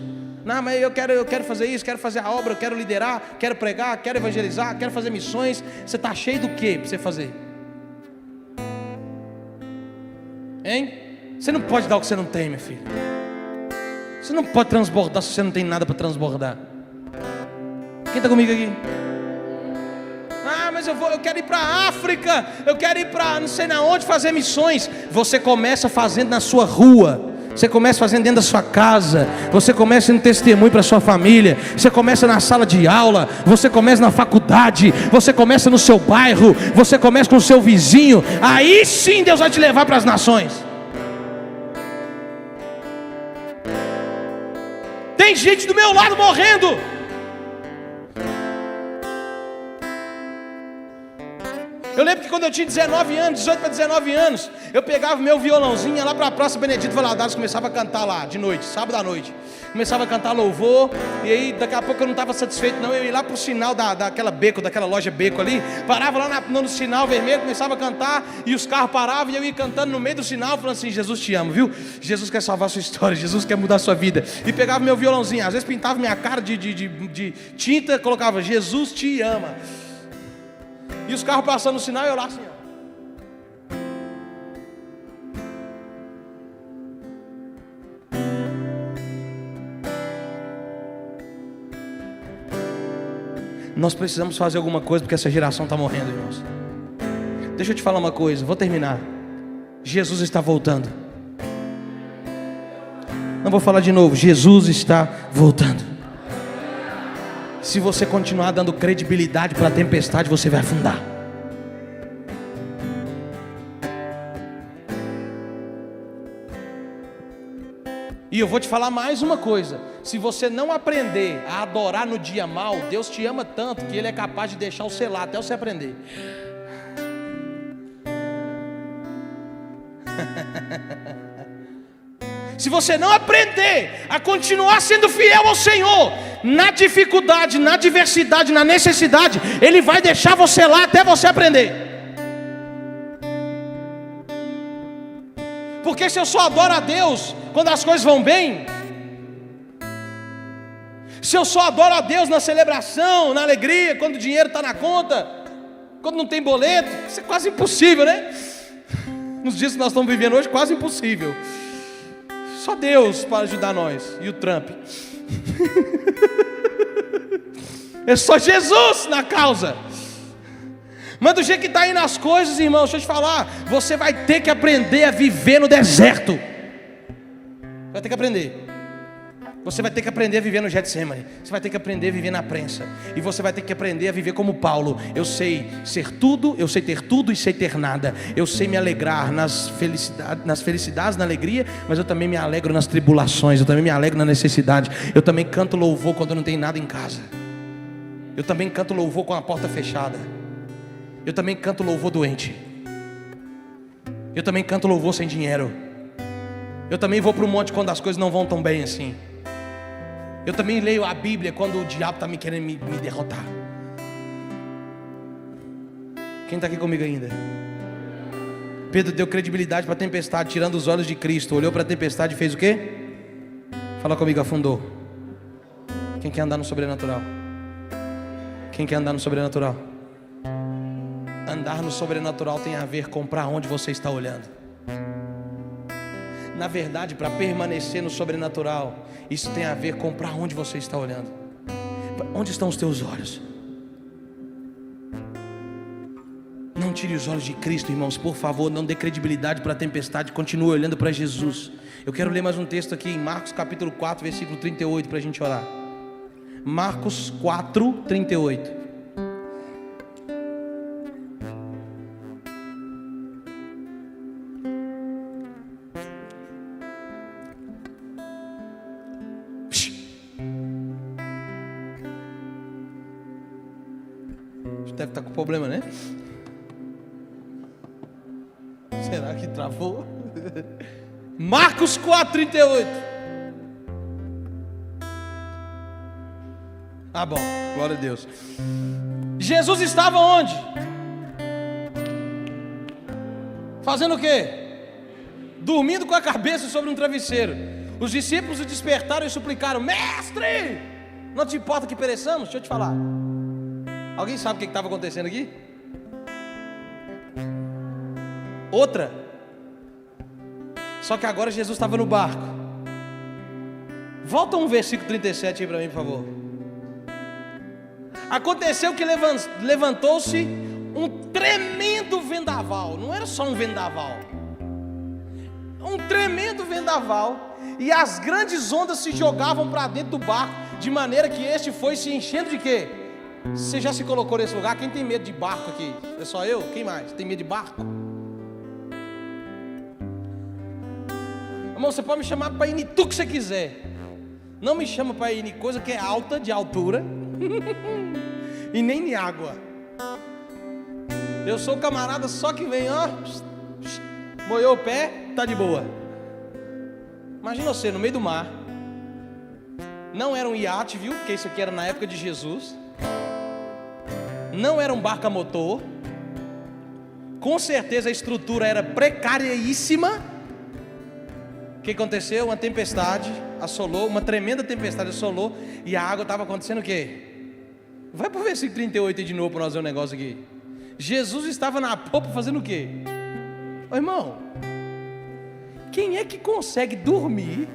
[SPEAKER 1] Não, mas eu quero fazer isso, quero fazer a obra, eu quero liderar, quero pregar, quero evangelizar, quero fazer missões. Você está cheio do que para você fazer? Hein? Você não pode dar o que você não tem, meu filho. Você não pode transbordar se você não tem nada para transbordar. Quem está comigo aqui? Ah, mas eu quero ir para a África, eu quero ir para não sei na onde fazer missões. Você começa fazendo na sua rua. Você começa fazendo dentro da sua casa. Você começa sendo testemunho para a sua família. Você começa na sala de aula. Você começa na faculdade. Você começa no seu bairro. Você começa com o seu vizinho. Aí sim Deus vai te levar para as nações. Tem gente do meu lado morrendo. Eu lembro que quando eu tinha 19 anos, 18 para 19 anos, eu pegava meu violãozinho, ia lá para a Praça Benedito Valadares, começava a cantar lá de noite, sábado à noite. Começava a cantar louvor, e aí daqui a pouco eu não estava satisfeito não, eu ia lá para o sinal daquela loja Beco ali, parava lá no sinal vermelho, começava a cantar, e os carros paravam, e eu ia cantando no meio do sinal, falando assim, Jesus te ama, viu? Jesus quer salvar a sua história, Jesus quer mudar a sua vida. E pegava meu violãozinho, às vezes pintava minha cara de tinta, colocava, Jesus te ama. E os carros passando no sinal e eu lá assim, ó. Nós precisamos fazer alguma coisa porque essa geração está morrendo, irmãos. Deixa eu te falar uma coisa, vou terminar. Jesus está voltando. Não vou falar de novo, Jesus está voltando. Se você continuar dando credibilidade para a tempestade, você vai afundar. E eu vou te falar mais uma coisa. Se você não aprender a adorar no dia mal, Deus te ama tanto que Ele é capaz de deixar o selar até você aprender. Se você não aprender a continuar sendo fiel ao Senhor, na dificuldade, na adversidade, na necessidade, Ele vai deixar você lá até você aprender. Porque se eu só adoro a Deus quando as coisas vão bem, se eu só adoro a Deus na celebração, na alegria, quando o dinheiro está na conta, quando não tem boleto, isso é quase impossível, né? Nos dias que nós estamos vivendo hoje, quase impossível. Só Deus para ajudar nós. E o Trump. É só Jesus na causa. Mas do jeito que está indo as coisas, irmão, deixa eu te falar, você vai ter que aprender a viver no deserto. Vai ter que aprender. Você vai ter que aprender a viver no Getsemane. Você vai ter que aprender a viver na prensa. E você vai ter que aprender a viver como Paulo. Eu sei ser tudo, eu sei ter tudo e sei ter nada. Eu sei me alegrar nas felicidades, na alegria, mas eu também me alegro nas tribulações. Eu também me alegro na necessidade. Eu também canto louvor quando eu não tenho nada em casa. Eu também canto louvor com a porta fechada. Eu também canto louvor doente. Eu também canto louvor sem dinheiro. Eu também vou para o monte quando as coisas não vão tão bem assim. Eu também leio a Bíblia quando o diabo está me querendo me derrotar. Quem está aqui comigo ainda? Pedro deu credibilidade para a tempestade, tirando os olhos de Cristo. Olhou para a tempestade e fez o quê? Fala comigo, afundou. Quem quer andar no sobrenatural? Quem quer andar no sobrenatural? Andar no sobrenatural tem a ver com para onde você está olhando. Na verdade, para permanecer no sobrenatural, isso tem a ver com para onde você está olhando. Onde estão os teus olhos? Não tire os olhos de Cristo, irmãos, por favor. Não dê credibilidade para a tempestade. Continue olhando para Jesus. Eu quero ler mais um texto aqui em Marcos capítulo 4, versículo 38, para a gente orar. Marcos 4, 38. Deve estar com problema, né? Será que travou? Marcos 4:38. Ah, bom, glória a Deus. Jesus estava onde? Fazendo o quê? Dormindo com a cabeça sobre um travesseiro. Os discípulos o despertaram e suplicaram: Mestre, não te importa que pereçamos? Deixa eu te falar. Alguém sabe o que estava acontecendo aqui? Outra. Só que agora Jesus estava no barco. Volta um versículo 37 aí para mim, por favor. Aconteceu que levantou-se um tremendo vendaval. Não era só um vendaval. Um tremendo vendaval. E as grandes ondas se jogavam para dentro do barco, de maneira que este foi se enchendo de quê? Você já se colocou nesse lugar? Quem tem medo de barco aqui? É só eu? Quem mais? Tem medo de barco? Irmão, você pode me chamar para ir em tudo que você quiser. Não me chama para ir em coisa que é alta, de altura. E nem em água. Eu sou o camarada só que vem, ó, molhou o pé, tá de boa. Imagina você no meio do mar. Não era um iate, viu? Porque isso aqui era na época de Jesus. Não era um barco a motor. Com certeza a estrutura era precariíssima. O que aconteceu? Uma tempestade assolou, uma tremenda tempestade assolou. E a água estava acontecendo o quê? Vai para o versículo 38 aí de novo para nós ver um negócio aqui. Jesus estava na popa fazendo o quê? Ô irmão, quem é que consegue dormir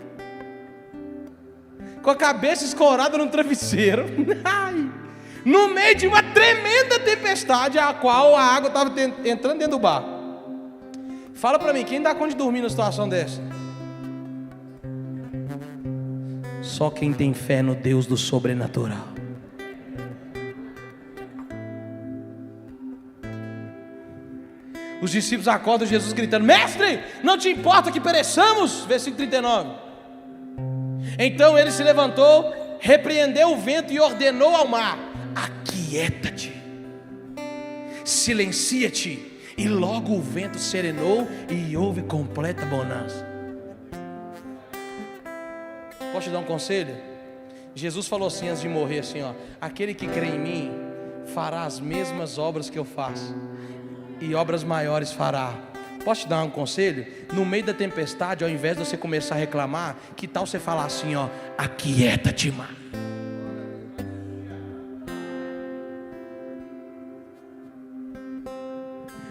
[SPEAKER 1] com a cabeça escorada num travesseiro? No meio de uma tremenda tempestade, a qual a água estava entrando dentro do barco. Fala para mim, quem dá conta de dormir numa situação dessa? Só quem tem fé no Deus do sobrenatural. Os discípulos acordam Jesus gritando: Mestre, não te importa que pereçamos? Versículo 39. Então ele se levantou, repreendeu o vento e ordenou ao mar: aquieta-te, silencia-te. E logo o vento serenou e houve completa bonança. Posso te dar um conselho? Jesus falou assim antes de morrer assim, ó: aquele que crê em mim fará as mesmas obras que eu faço, e obras maiores fará. Posso te dar um conselho? No meio da tempestade, ao invés de você começar a reclamar, que tal você falar assim, ó: aquieta-te, mano.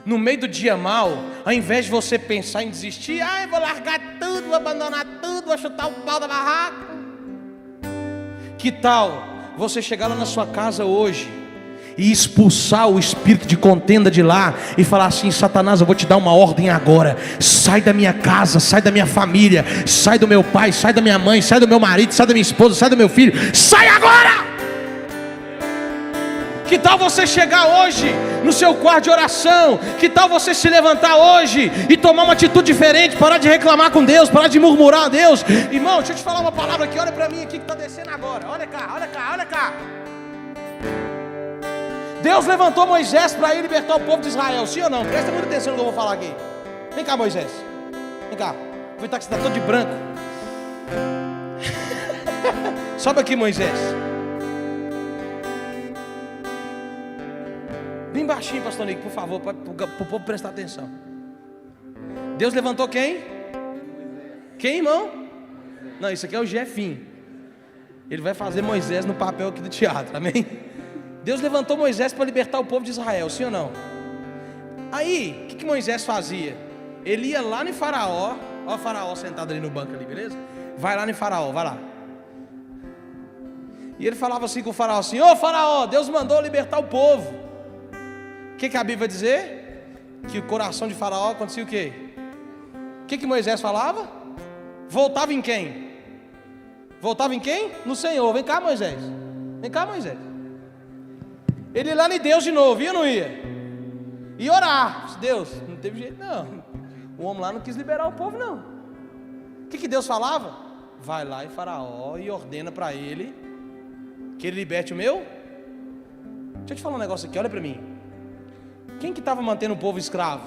[SPEAKER 1] No meio do dia mal, ao invés de você pensar em desistir, eu vou largar tudo, vou abandonar tudo, vou chutar o pau da barraca. Que tal você chegar lá na sua casa hoje e expulsar o espírito de contenda de lá e falar assim: Satanás, eu vou te dar uma ordem agora, sai da minha casa, sai da minha família, sai do meu pai, sai da minha mãe, sai do meu marido, sai da minha esposa, sai do meu filho, sai agora! Que tal você chegar hoje no seu quarto de oração? Que tal você se levantar hoje e tomar uma atitude diferente? Parar de reclamar com Deus, parar de murmurar a Deus. Irmão, deixa eu te falar uma palavra aqui. Olha para mim aqui que está descendo agora. Olha cá, olha cá, olha cá. Deus levantou Moisés para ir libertar o povo de Israel. Sim ou não? Presta muita atenção no que eu vou falar aqui. Vem cá, Moisés. Vem cá. Aproveitar que você está todo de branco. Sobe aqui, Moisés. Bem baixinho, pastor Nico, por favor, para o povo prestar atenção. Deus levantou quem? Quem, irmão? Não, isso aqui é o Jefinho. Ele vai fazer Moisés no papel aqui do teatro, amém? Deus levantou Moisés para libertar o povo de Israel, sim ou não? Aí, o que Moisés fazia? Ele ia lá no Faraó. Olha o Faraó sentado ali no banco ali, beleza? Vai lá no Faraó, vai lá. E ele falava assim com o Faraó assim: ô Faraó, Deus mandou libertar o povo. O que a Bíblia vai dizer? Que o coração de Faraó acontecia o quê? O que Moisés falava? Voltava em quem? Voltava em quem? No Senhor. Vem cá, Moisés. Vem cá, Moisés. Ele ia lá em Deus de novo, ia ou não ia? Ia orar. Deus, não teve jeito não. O homem lá não quis liberar o povo não. O que Deus falava? Vai lá em Faraó e ordena para ele que ele liberte o meu. Deixa eu te falar um negócio aqui, olha para mim. Quem que estava mantendo o povo escravo?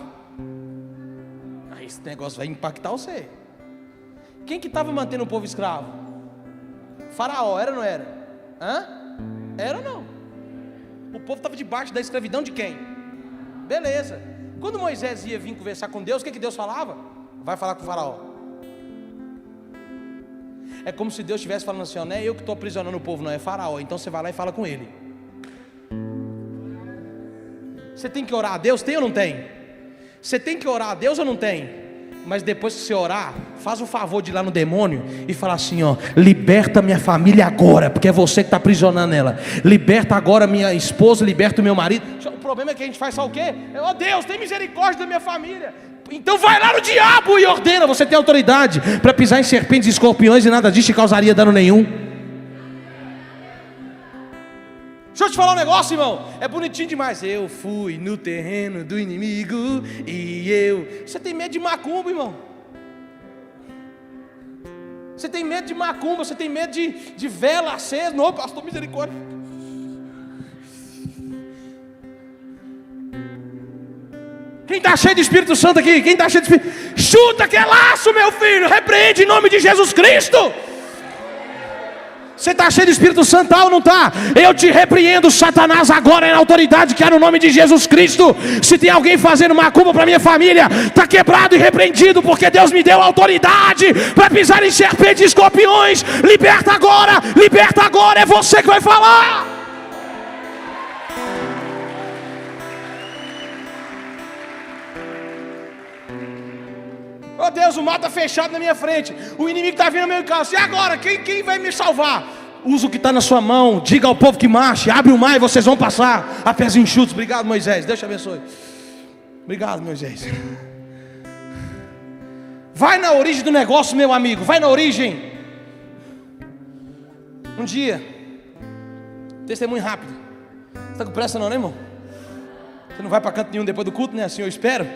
[SPEAKER 1] Esse negócio vai impactar você. Quem que estava mantendo o povo escravo? Faraó, era ou não era? Hã? Era ou não? O povo estava debaixo da escravidão de quem? Beleza. Quando Moisés ia vir conversar com Deus, o que Deus falava? Vai falar com o Faraó. É como se Deus estivesse falando assim: ó, não é eu que estou aprisionando o povo, não, é Faraó. Então você vai lá e fala com ele. Você tem que orar a Deus, tem ou não tem? Você tem que orar a Deus ou não tem? Mas depois que você orar, faz o favor de ir lá no demônio e falar assim: ó, liberta minha família agora, porque é você que está aprisionando ela. Liberta agora minha esposa, liberta o meu marido. O problema é que a gente faz só o quê? Ó Deus, tem misericórdia da minha família. Então vai lá no diabo e ordena. Você tem autoridade para pisar em serpentes e escorpiões e nada disso te causaria dano nenhum. Deixa eu te falar um negócio, irmão. É bonitinho demais. Eu fui no terreno do inimigo e eu... Você tem medo de macumba, irmão? Você tem medo de macumba? Você tem medo de vela acesa? Não, pastor, misericórdia. Quem está cheio de Espírito Santo aqui? Quem está cheio de Espírito? Chuta que é laço, meu filho. Repreende em nome de Jesus Cristo. Você está cheio de Espírito Santo ou não está? Eu te repreendo, Satanás, agora na autoridade que há no nome de Jesus Cristo. Se tem alguém fazendo macumba para minha família, está quebrado e repreendido, porque Deus me deu autoridade para pisar em serpentes e escorpiões. Liberta agora, é você que vai falar. Oh Deus, o mar está fechado na minha frente, o inimigo está vindo no meu carro. E agora? Quem vai me salvar? Usa o que está na sua mão, diga ao povo que marche, abre o mar e vocês vão passar a pés enxutos. Obrigado, Moisés, Deus te abençoe. Obrigado, Moisés. Vai na origem do negócio, meu amigo, vai na origem. Um dia, testemunho rápido. Você está com pressa não, né, irmão? Você não vai para canto nenhum depois do culto, né? Assim eu espero.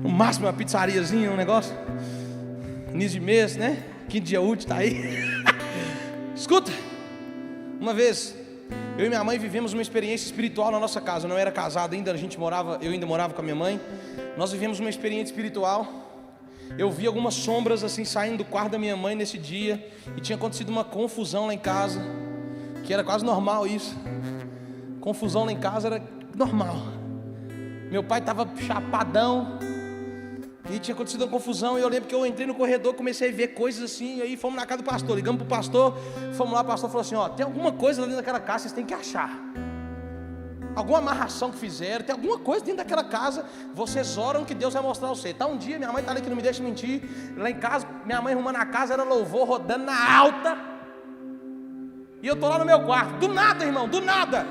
[SPEAKER 1] No máximo uma pizzariazinha, um negócio. Início de mês, né? Quinto dia útil, tá aí. Escuta. Uma vez, eu e minha mãe vivemos uma experiência espiritual na nossa casa. Eu não era casado ainda, eu ainda morava com a minha mãe. Nós vivemos uma experiência espiritual. Eu vi algumas sombras assim saindo do quarto da minha mãe nesse dia. E tinha acontecido uma confusão lá em casa, que era quase normal isso. Confusão lá em casa era normal. Meu pai estava chapadão e tinha acontecido uma confusão. E eu lembro que eu entrei no corredor, comecei a ver coisas assim. E aí fomos na casa do pastor, ligamos para o pastor. Fomos lá, o pastor falou assim: ó, tem alguma coisa lá dentro daquela casa, vocês têm que achar. Alguma amarração que fizeram, tem alguma coisa dentro daquela casa. Vocês oram que Deus vai mostrar a você. Tá, um dia, minha mãe está ali que não me deixa mentir. Lá em casa, minha mãe arrumando a casa, era louvor rodando na alta. E eu estou lá no meu quarto, do nada, irmão, do nada.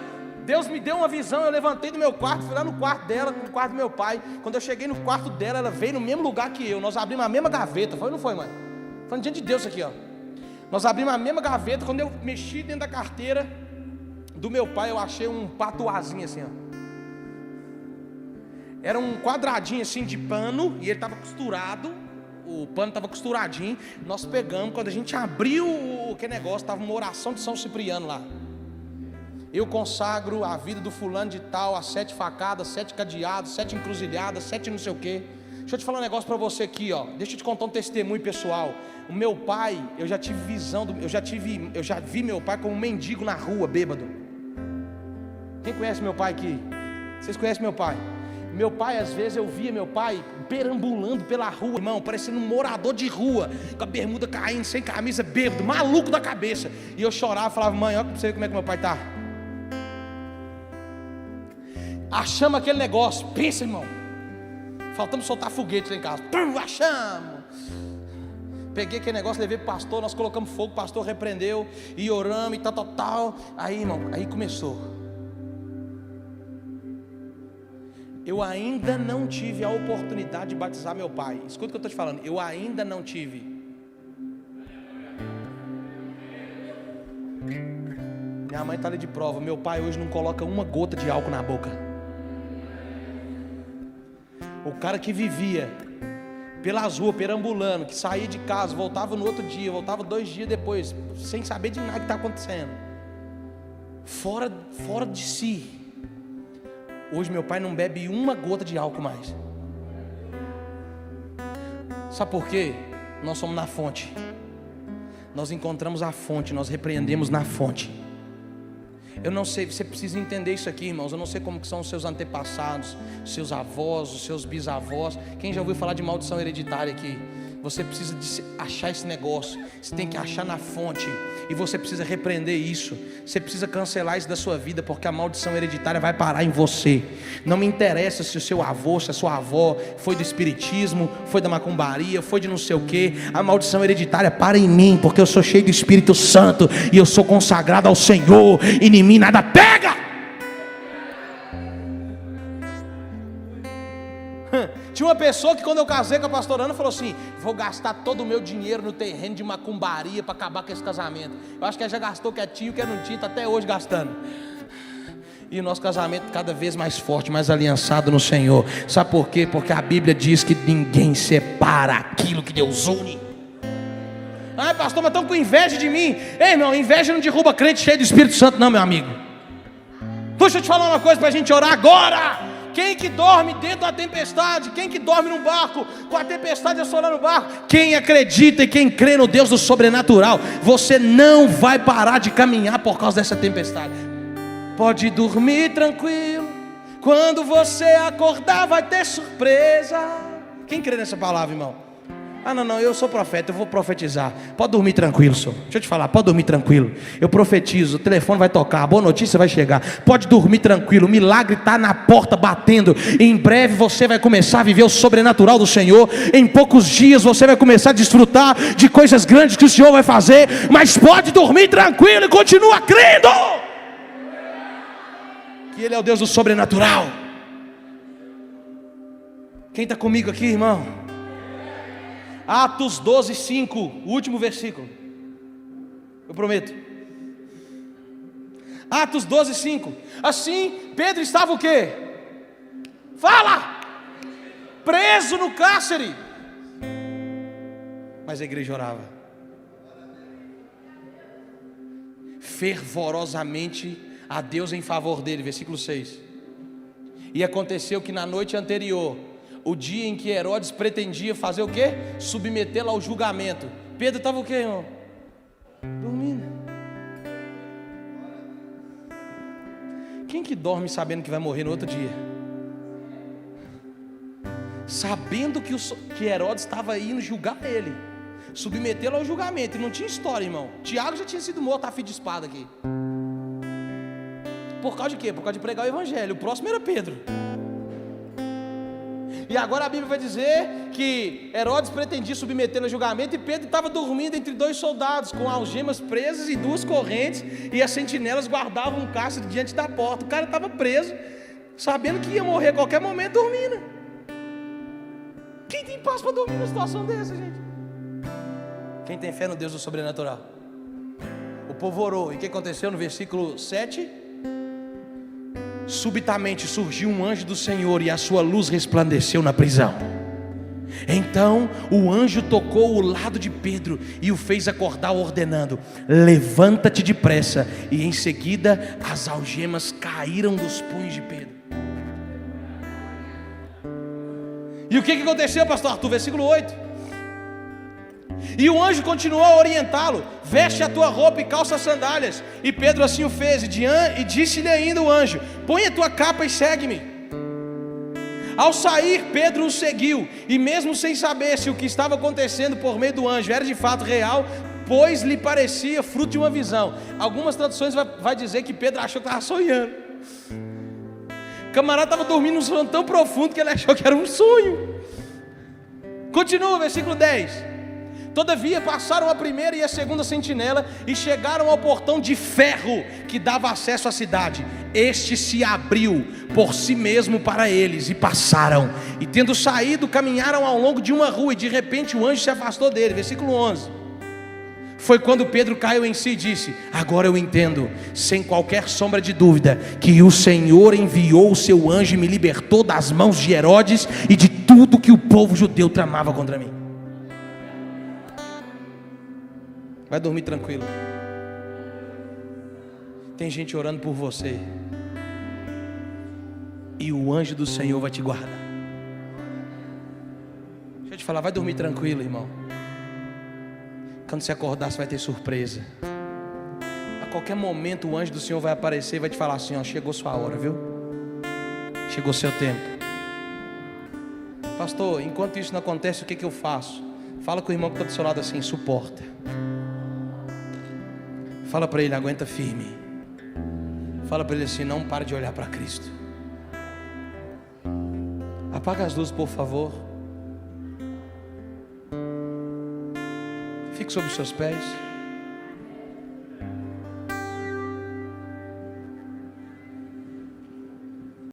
[SPEAKER 1] Deus me deu uma visão, eu levantei do meu quarto, fui lá no quarto dela, no quarto do meu pai. Quando eu cheguei no quarto dela, ela veio no mesmo lugar que eu. Nós abrimos a mesma gaveta, foi ou não foi, mãe? Falando diante de Deus isso aqui, ó. Nós abrimos a mesma gaveta. Quando eu mexi dentro da carteira do meu pai, eu achei um patuazinho assim, ó. Era um quadradinho assim de pano, e ele estava costurado. O pano estava costuradinho. Nós pegamos, quando a gente abriu aquele negócio, estava uma oração de São Cipriano lá. Eu consagro a vida do fulano de tal, a 7 facadas, 7 cadeados, 7 encruzilhadas, 7 não sei o quê. Deixa eu te falar um negócio para você aqui, ó. Deixa eu te contar um testemunho pessoal. O meu pai, eu já tive visão, eu já vi meu pai como um mendigo na rua, bêbado. Quem conhece meu pai aqui? Vocês conhecem meu pai? Meu pai, às vezes eu via meu pai perambulando pela rua, irmão, parecendo um morador de rua, com a bermuda caindo, sem camisa, bêbado, maluco da cabeça. E eu chorava e falava: mãe, olha pra você ver como é que meu pai está. Achamos aquele negócio, pensa, irmão. Faltamos soltar foguete lá em casa. Pum, achamos. Peguei aquele negócio, levei pro pastor, nós colocamos fogo, o pastor repreendeu, e oramos e tal. Aí, irmão, aí começou. Eu ainda não tive a oportunidade de batizar meu pai. Escuta o que eu estou te falando. Eu ainda não tive. Minha mãe está ali de prova. Meu pai hoje não coloca uma gota de álcool na boca. O cara que vivia pelas ruas, perambulando, que saía de casa, voltava no outro dia, voltava 2 dias depois, sem saber de nada que está acontecendo, fora de si. Hoje meu pai não bebe uma gota de álcool mais. Sabe por quê? Nós somos na fonte. Nós encontramos a fonte, nós repreendemos na fonte. Eu não sei, você precisa entender isso aqui, irmãos. Eu não sei como que são os seus antepassados, seus avós, os seus bisavós. Quem já ouviu falar de maldição hereditária aqui? Você precisa achar esse negócio. Você tem que achar na fonte. E você precisa repreender isso. Você precisa cancelar isso da sua vida, porque a maldição hereditária vai parar em você. Não me interessa se o seu avô, se a sua avó foi do espiritismo, foi da macumbaria, foi de não sei o que. A maldição hereditária para em mim, porque eu sou cheio do Espírito Santo e eu sou consagrado ao Senhor, e em mim nada pega. Tinha uma pessoa que, quando eu casei com a pastora Ana, falou assim: vou gastar todo o meu dinheiro no terreno de macumbaria para acabar com esse casamento. Eu acho que ela já gastou, que tinha, que não tinha, está até hoje gastando. E o nosso casamento cada vez mais forte, mais aliançado no Senhor. Sabe por quê? Porque a Bíblia diz que ninguém separa aquilo que Deus une. Ai, pastor, mas estão com inveja de mim. Ei, irmão, inveja não derruba crente cheio do Espírito Santo, não, meu amigo. Deixa eu te falar uma coisa para a gente orar agora. Quem que dorme dentro da tempestade? Quem que dorme num barco com a tempestade assolando o barco? Quem acredita e quem crê no Deus do sobrenatural, você não vai parar de caminhar por causa dessa tempestade. Pode dormir tranquilo, quando você acordar vai ter surpresa. Quem crê nessa palavra, irmão? Ah, não, eu sou profeta, eu vou profetizar. Pode dormir tranquilo, senhor. Deixa eu te falar, pode dormir tranquilo. Eu profetizo, o telefone vai tocar, a boa notícia vai chegar. Pode dormir tranquilo, o milagre está na porta batendo. Em breve você vai começar a viver o sobrenatural do Senhor. Em poucos dias você vai começar a desfrutar de coisas grandes que o Senhor vai fazer. Mas pode dormir tranquilo e continua crendo que Ele é o Deus do sobrenatural. Quem está comigo aqui, irmão? Atos 12, 5, o último versículo, eu prometo. Atos 12, 5. Assim, Pedro estava o quê? Fala! Preso no cárcere. Mas a igreja orava fervorosamente a Deus em favor dele. Versículo 6. E aconteceu que na noite anterior, o dia em que Herodes pretendia fazer o quê? Submetê-lo ao julgamento, Pedro estava o quê, irmão? Dormindo. Quem que dorme sabendo que vai morrer no outro dia? Sabendo que Herodes estava indo julgar ele, submetê-lo ao julgamento. E não tinha história, irmão. Tiago já tinha sido morto a fio de espada aqui. Por causa de quê? Por causa de pregar o evangelho. O próximo era Pedro. E agora a Bíblia vai dizer que Herodes pretendia submetê-lo a julgamento e Pedro estava dormindo entre 2 soldados, com algemas presas e 2 correntes, e as sentinelas guardavam um cárcere diante da porta. O cara estava preso, sabendo que ia morrer a qualquer momento, dormindo. Quem tem paz para dormir numa situação dessa, gente? Quem tem fé no Deus do sobrenatural. O povo orou, e o que aconteceu no versículo 7? Subitamente surgiu um anjo do Senhor e a sua luz resplandeceu na prisão. Então o anjo tocou o lado de Pedro e o fez acordar, ordenando: levanta-te depressa. E em seguida as algemas caíram dos punhos de Pedro. E o que aconteceu, pastor Arthur? Versículo 8. E o anjo continuou a orientá-lo: veste a tua roupa e calça as sandálias. E Pedro assim o fez, e disse-lhe ainda o anjo: põe a tua capa e segue-me. Ao sair, Pedro o seguiu, e mesmo sem saber se o que estava acontecendo por meio do anjo era de fato real, pois lhe parecia fruto de uma visão. Algumas traduções vai dizer que Pedro achou que estava sonhando. O camarada estava dormindo um sono tão profundo que ele achou que era um sonho. Continua, versículo 10. Todavia passaram a primeira e a segunda sentinela e chegaram ao portão de ferro que dava acesso à cidade. Este se abriu por si mesmo para eles e passaram. E tendo saído, caminharam ao longo de uma rua e de repente o anjo se afastou dele. Versículo 11. Foi quando Pedro caiu em si e disse: agora eu entendo, sem qualquer sombra de dúvida, que o Senhor enviou o seu anjo e me libertou das mãos de Herodes e de tudo que o povo judeu tramava contra mim. Vai dormir tranquilo. Tem gente orando por você, e o anjo do Senhor vai te guardar. Deixa eu te falar, vai dormir tranquilo, irmão. Quando você acordar, você vai ter surpresa. A qualquer momento o anjo do Senhor vai aparecer e vai te falar assim: ó, chegou sua hora, viu? Chegou seu tempo. Pastor, enquanto isso não acontece, o que eu faço? Fala com o irmão que está do seu lado assim: suporta. Fala para ele: aguenta firme. Fala para ele assim: não pare de olhar para Cristo. Apaga as luzes, por favor. Fique sobre os seus pés.